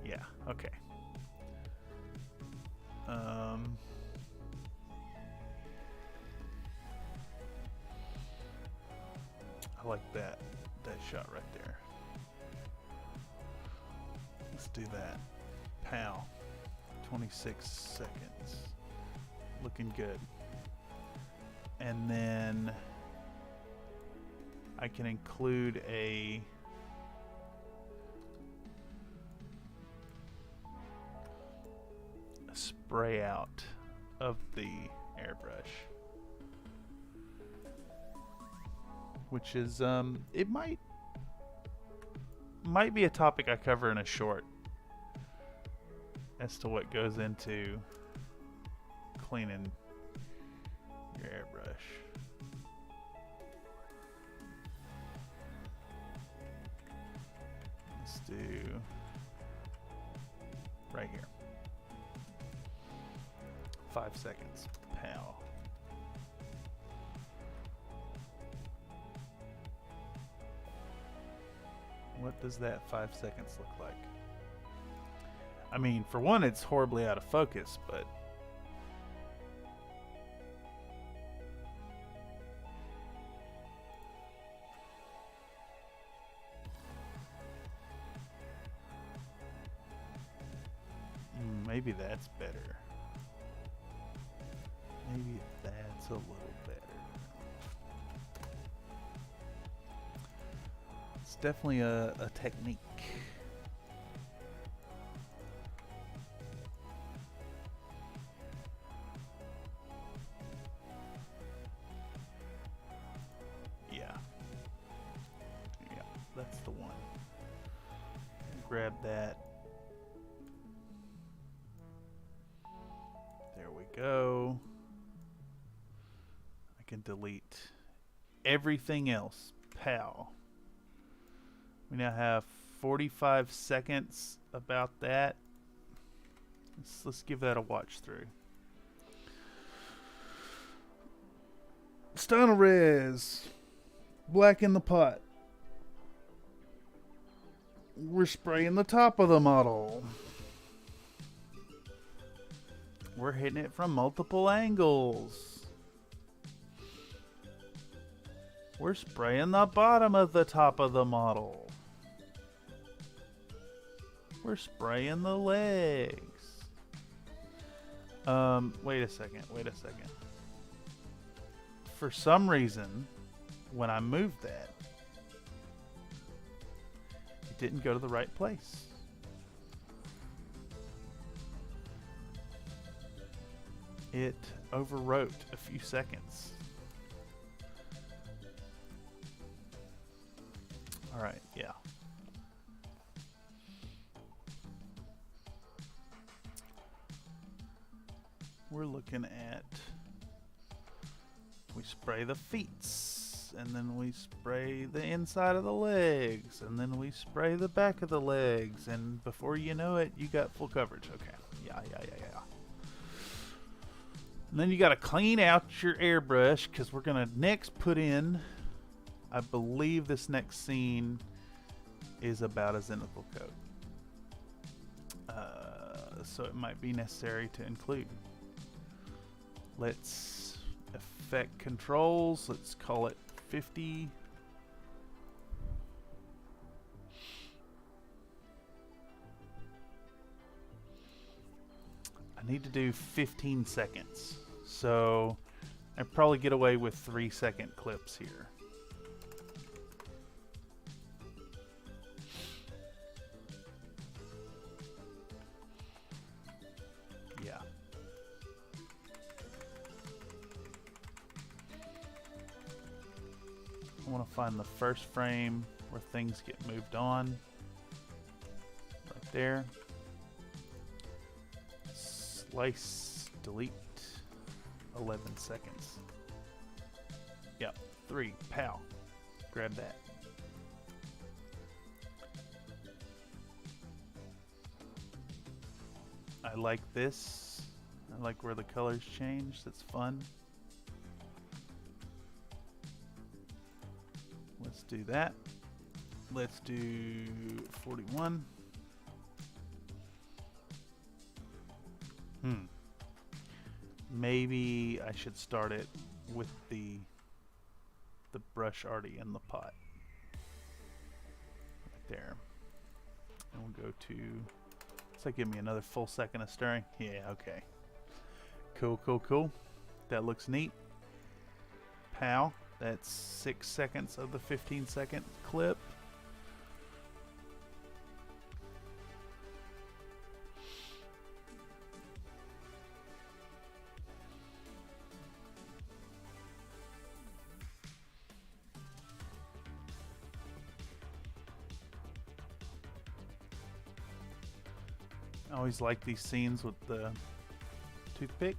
Yeah, okay. I like that shot right there. Let's do that. Pow. 26 seconds. Looking good. And then I can include a spray out of the airbrush, which is it might be a topic I cover in a short as to what goes into cleaning your airbrush. Let's do right here. 5 seconds. Pow. What does that 5 seconds look like? I mean, for one, it's horribly out of focus, but maybe that's better. Maybe that's a little better. It's definitely a technique. Yeah. Yeah, that's the one. Grab that. There we go. I can delete everything else. Pow. We now have 45 seconds about that. Let's give that a watch through. Stone res. Black in the pot. We're spraying the top of the model. We're hitting it from multiple angles. We're spraying the bottom of the top of the model. We're spraying the legs. Wait a second. For some reason, when I moved that, it didn't go to the right place. It overwrote a few seconds. Alright, yeah. We're looking at, we spray the feet, and then we spray the inside of the legs, and then we spray the back of the legs, and before you know it, you got full coverage. Okay, yeah. And then you got to clean out your airbrush because we're going to next put in, I believe this next scene is about a zenithal coat. So it might be necessary to include. Let's effect controls. Let's call it 50. I need to do 15 seconds. So I'd probably get away with 3-second clips here. Yeah. I want to find the first frame where things get moved on. Right there. Slice, delete, 11 seconds. Yep, 3, pow. Grab that. I like this. I like where the colors change. That's fun. Let's do that. Let's do 41. Maybe I should start it with the brush already in the pot. Right there. And we'll go to, looks like give me another full second of stirring. Yeah, okay. Cool, cool, cool. That looks neat. Pow. That's 6 seconds of the 15-second clip. I always like these scenes with the toothpick.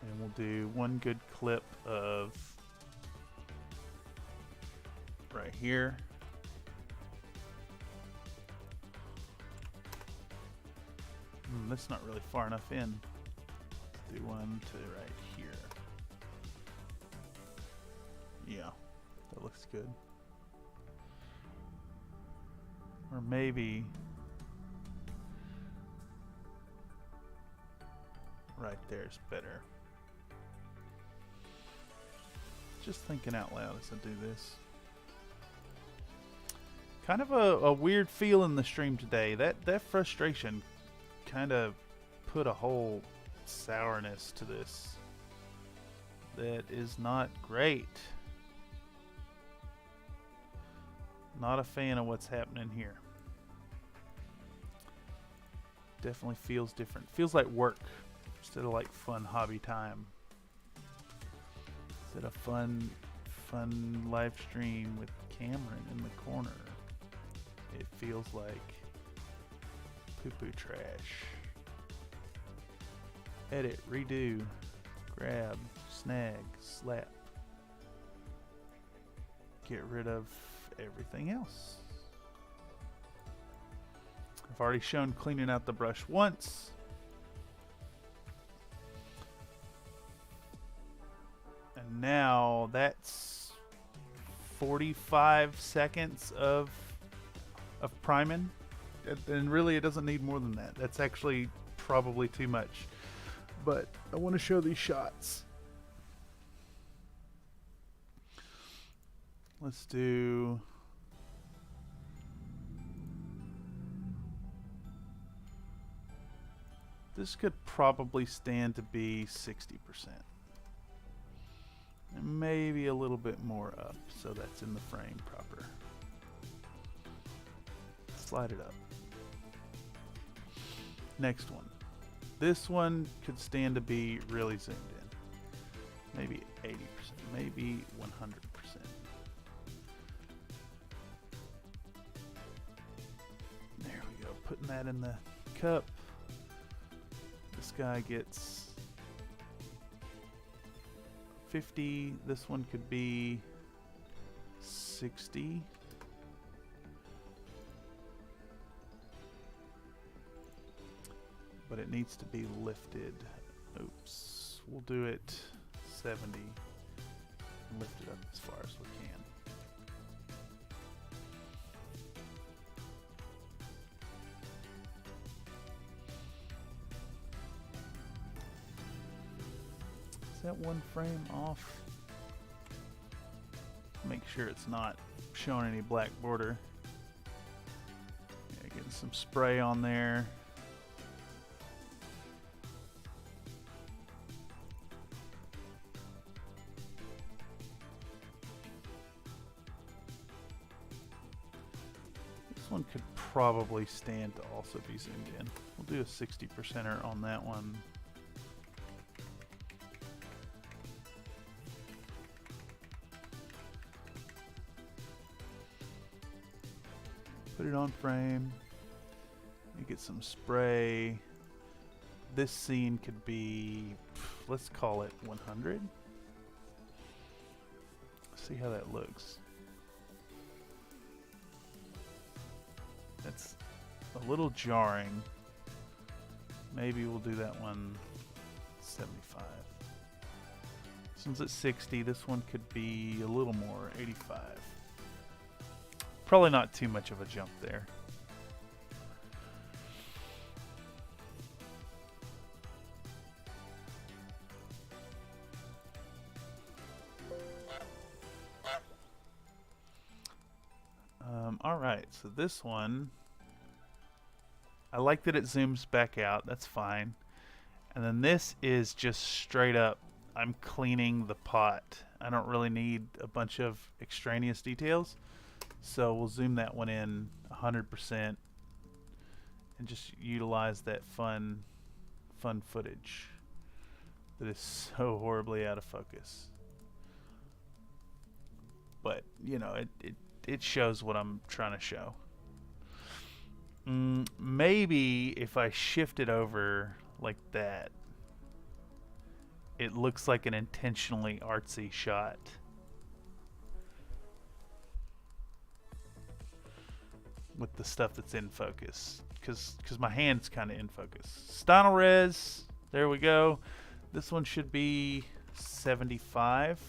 And we'll do one good clip of right here. That's not really far enough in. Let's do one to right here. Yeah, that looks good. Or maybe right there's better. Just thinking out loud as I do this. Kind of a weird feel in the stream today. That frustration kind of put a whole sourness to this that is not great. Not a fan of what's happening here. Definitely feels different. Feels like work instead of like fun hobby time. Instead of fun live stream with Cameron in the corner. It feels like poo-poo trash. Edit, redo, grab, snag, slap. Get rid of everything else. I've already shown cleaning out the brush once. And now that's 45 seconds of priming. And really it doesn't need more than that. That's actually probably too much. But I want to show these shots. Let's do this. Could probably stand to be 60%. And maybe a little bit more up so that's in the frame proper. Slide it up. Next one. This one could stand to be really zoomed in. Maybe 80%, maybe 100%. There we go, putting that in the cup. This guy gets 50. This one could be 60. But it needs to be lifted. Oops. We'll do it 70. And lift it up as far as we can. Is that one frame off? Make sure it's not showing any black border. Yeah, getting some spray on there. This one could probably stand to also be zoomed in. We'll do a 60%er on that one. Put it on frame. You get some spray. This scene could be, let's call it 100. See how that looks. That's a little jarring. Maybe we'll do that one 75. This one's at 60. This one could be a little more, 85. Probably not too much of a jump there. Alright, so this one, I like that it zooms back out, that's fine. And then this is just straight up, I'm cleaning the pot. I don't really need a bunch of extraneous details. So we'll zoom that one in 100% and just utilize that fun footage that is so horribly out of focus. But, you know, it shows what I'm trying to show. Maybe if I shift it over like that, it looks like an intentionally artsy shot. With the stuff that's in focus, because my hand's kind of in focus. Style res, there we go. This one should be 75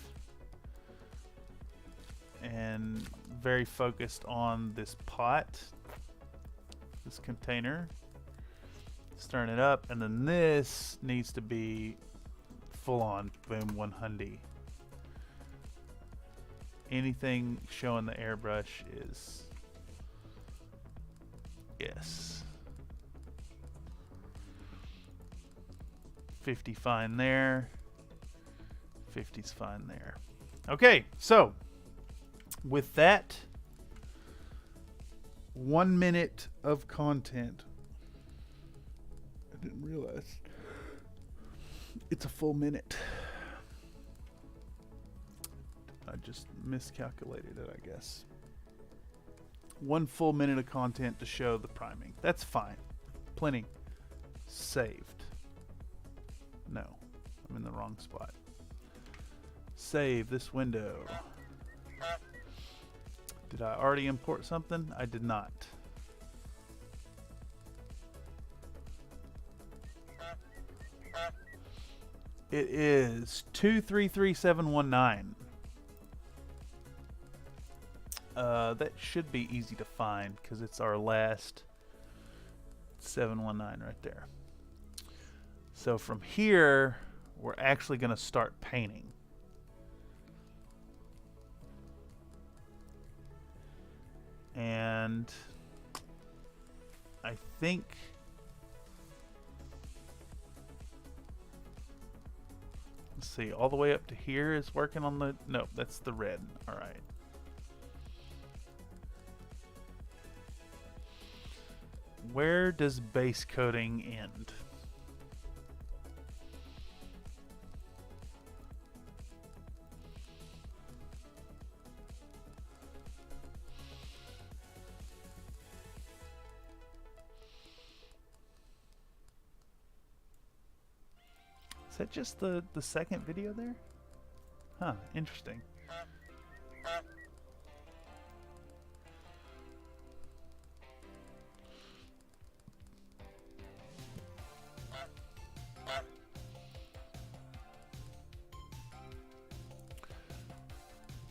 and very focused on this pot, this container. Stirring it up, and then this needs to be full on boom 100. Anything showing the airbrush is yes. 50 fine there. 50's fine there. Okay, so with that 1 minute of content, I didn't realize it's a full minute. I just miscalculated it, I guess. 1 full minute of content to show the priming. That's fine. Plenty. Saved. No, I'm in the wrong spot. Save this window. Did I already import something? I did not. It is 233719. That should be easy to find because it's our last 719 right there. So from here, we're actually going to start painting. And I think let's see, all the way up to here is working on the, no, that's the red. All right. Where does base coating end? Is that just the second video there? Huh, interesting.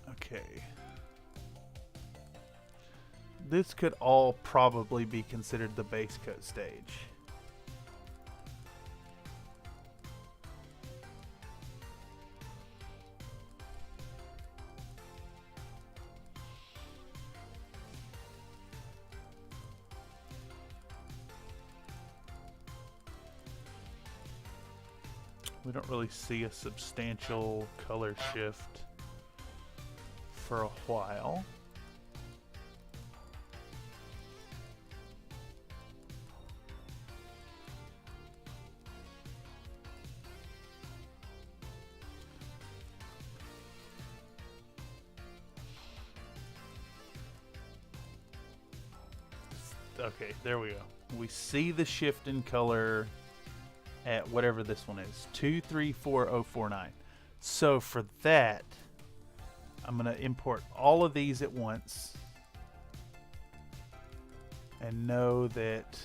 Okay. This could all probably be considered the base coat stage. We don't really see a substantial color shift for a while. Okay, there we go. We see the shift in color at whatever this one is, 234049. So for that, I'm going to import all of these at once and know that,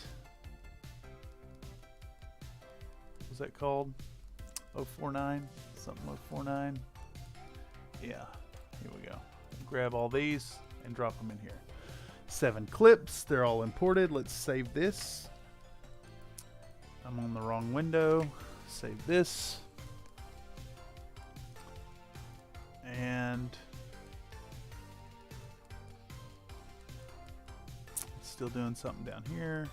what's that called? 049? Something 049? Yeah, here we go. Grab all these and drop them in here. 7 clips, they're all imported. Let's save this. I'm on the wrong window. Save this. And it's still doing something down here.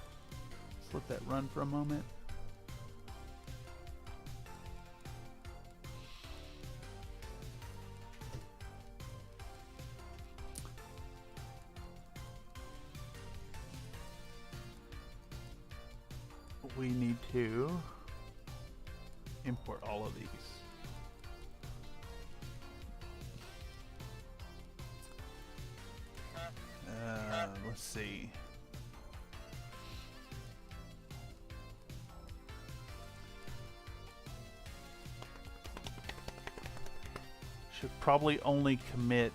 Let's let that run for a moment. We need to import all of these. Let's see. Should probably only commit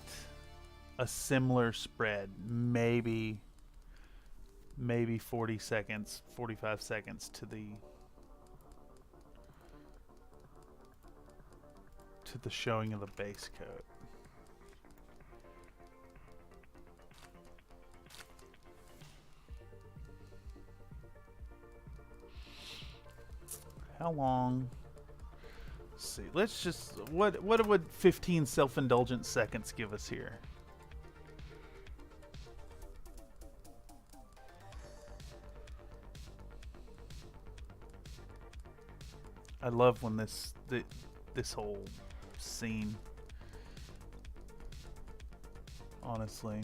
a similar spread, maybe 40 seconds, 45 seconds to the showing of the base coat. How long? Let's see. Let's just what would 15 self-indulgent seconds give us here? I love when this whole scene, honestly.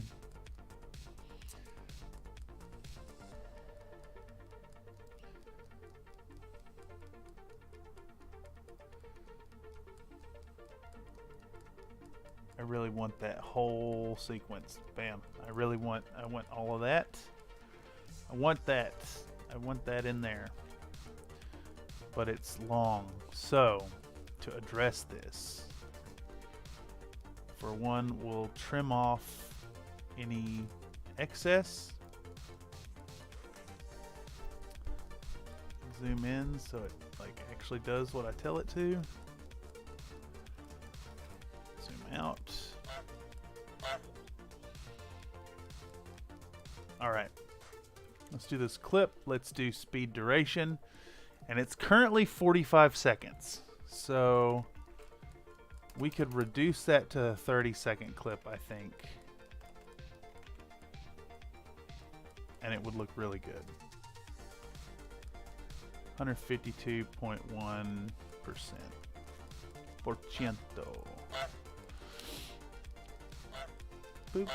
I really want that whole sequence. Bam. I want all of that. I want that in there. But it's long. So, to address this, for one, we'll trim off any excess. Zoom in so it like actually does what I tell it to. Zoom out. All right. Let's do this clip. Let's do speed duration. And it's currently 45 seconds. So we could reduce that to a 30-second clip, I think. And it would look really good. 152.1%. Boop.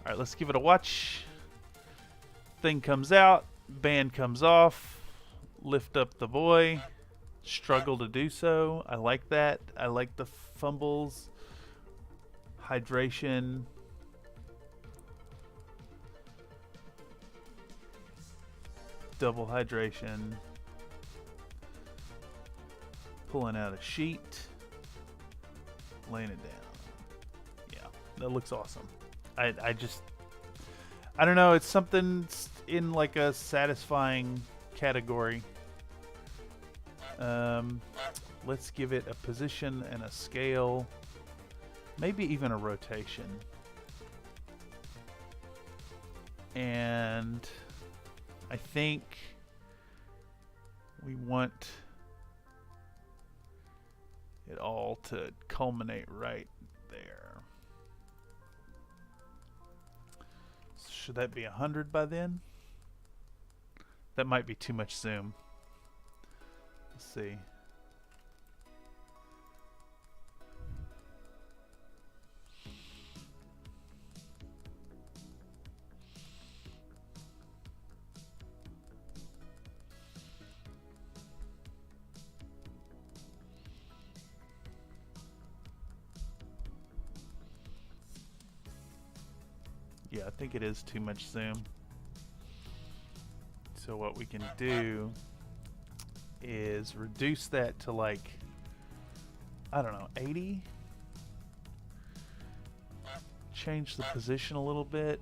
Alright, let's give it a watch. Thing comes out. Band comes off. Lift up the boy. Struggle to do so. I like that. I like the fumbles. Hydration. Double hydration. Pulling out a sheet. laying it down. Yeah, that looks awesome. I don't know. It's something in like a satisfying category. Let's give it a position and a scale, maybe even a rotation. And I think we want it all to culminate right there. Should that be 100 by then? That might be too much zoom. Let's see. Yeah, I think it is too much zoom. So what we can do is reduce that to like, I don't know, 80. Change the position a little bit.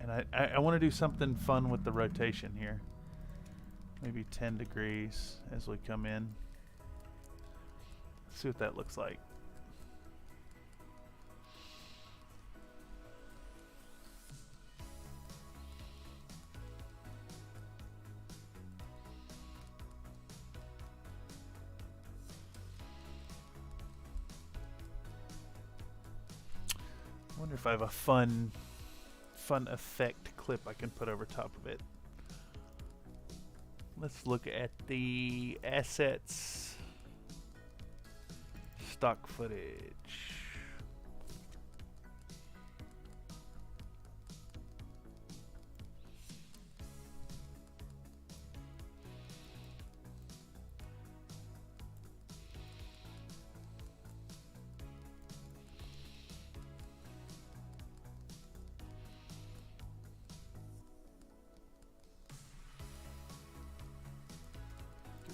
And I want to do something fun with the rotation here. Maybe 10 degrees as we come in. Let's see what that looks like. I wonder if I have a fun effect clip I can put over top of it. Let's look at the assets, stock footage.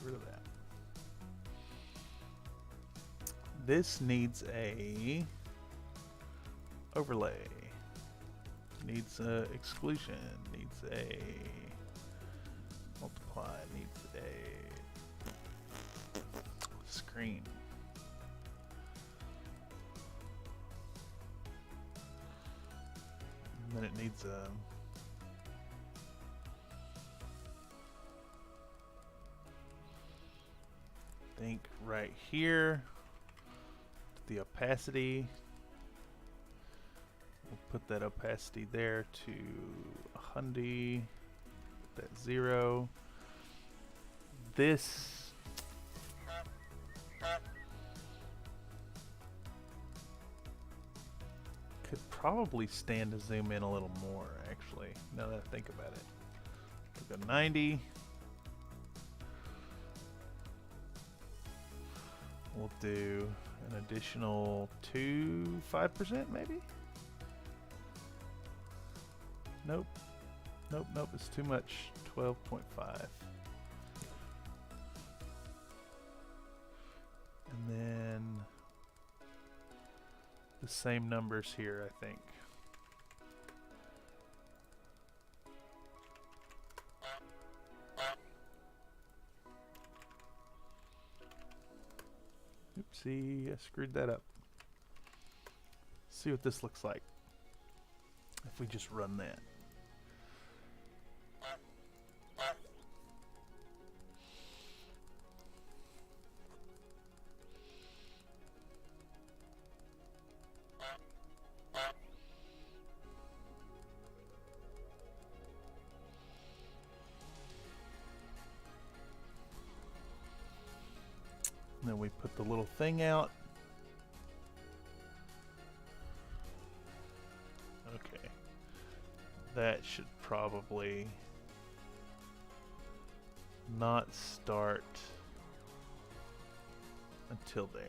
Rid of that. This needs a overlay. Needs a exclusion. Needs a multiply. Needs a screen. And then it needs a think right here, the opacity, we'll put that opacity there to 100, put that 0. This could probably stand to zoom in a little more, actually, now that I think about it. We'll go 90. We'll do an additional 5% maybe? Nope. Nope, nope, it's too much. 12.5. And then the same numbers here, I think. Oopsie, I screwed that up. See what this looks like if we just run that. And then we put the little thing out. Okay. That should probably not start until there.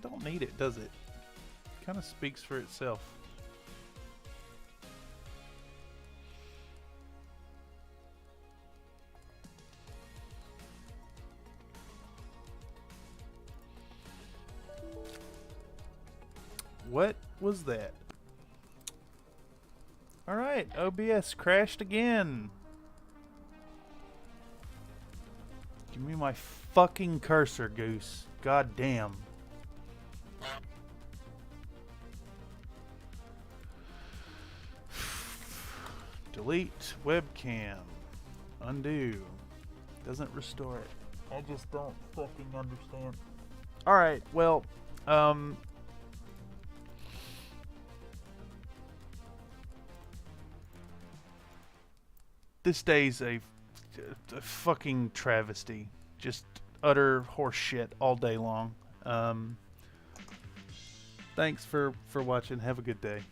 don't need it, does it? Kind of speaks for itself. What was that? Alright, OBS crashed again. Give me my fucking cursor, Goose. God damn. Delete webcam. Undo. Doesn't restore it. I just don't fucking understand. Alright, well, this day's a fucking travesty. Just utter horse shit all day long. Thanks for watching. Have a good day.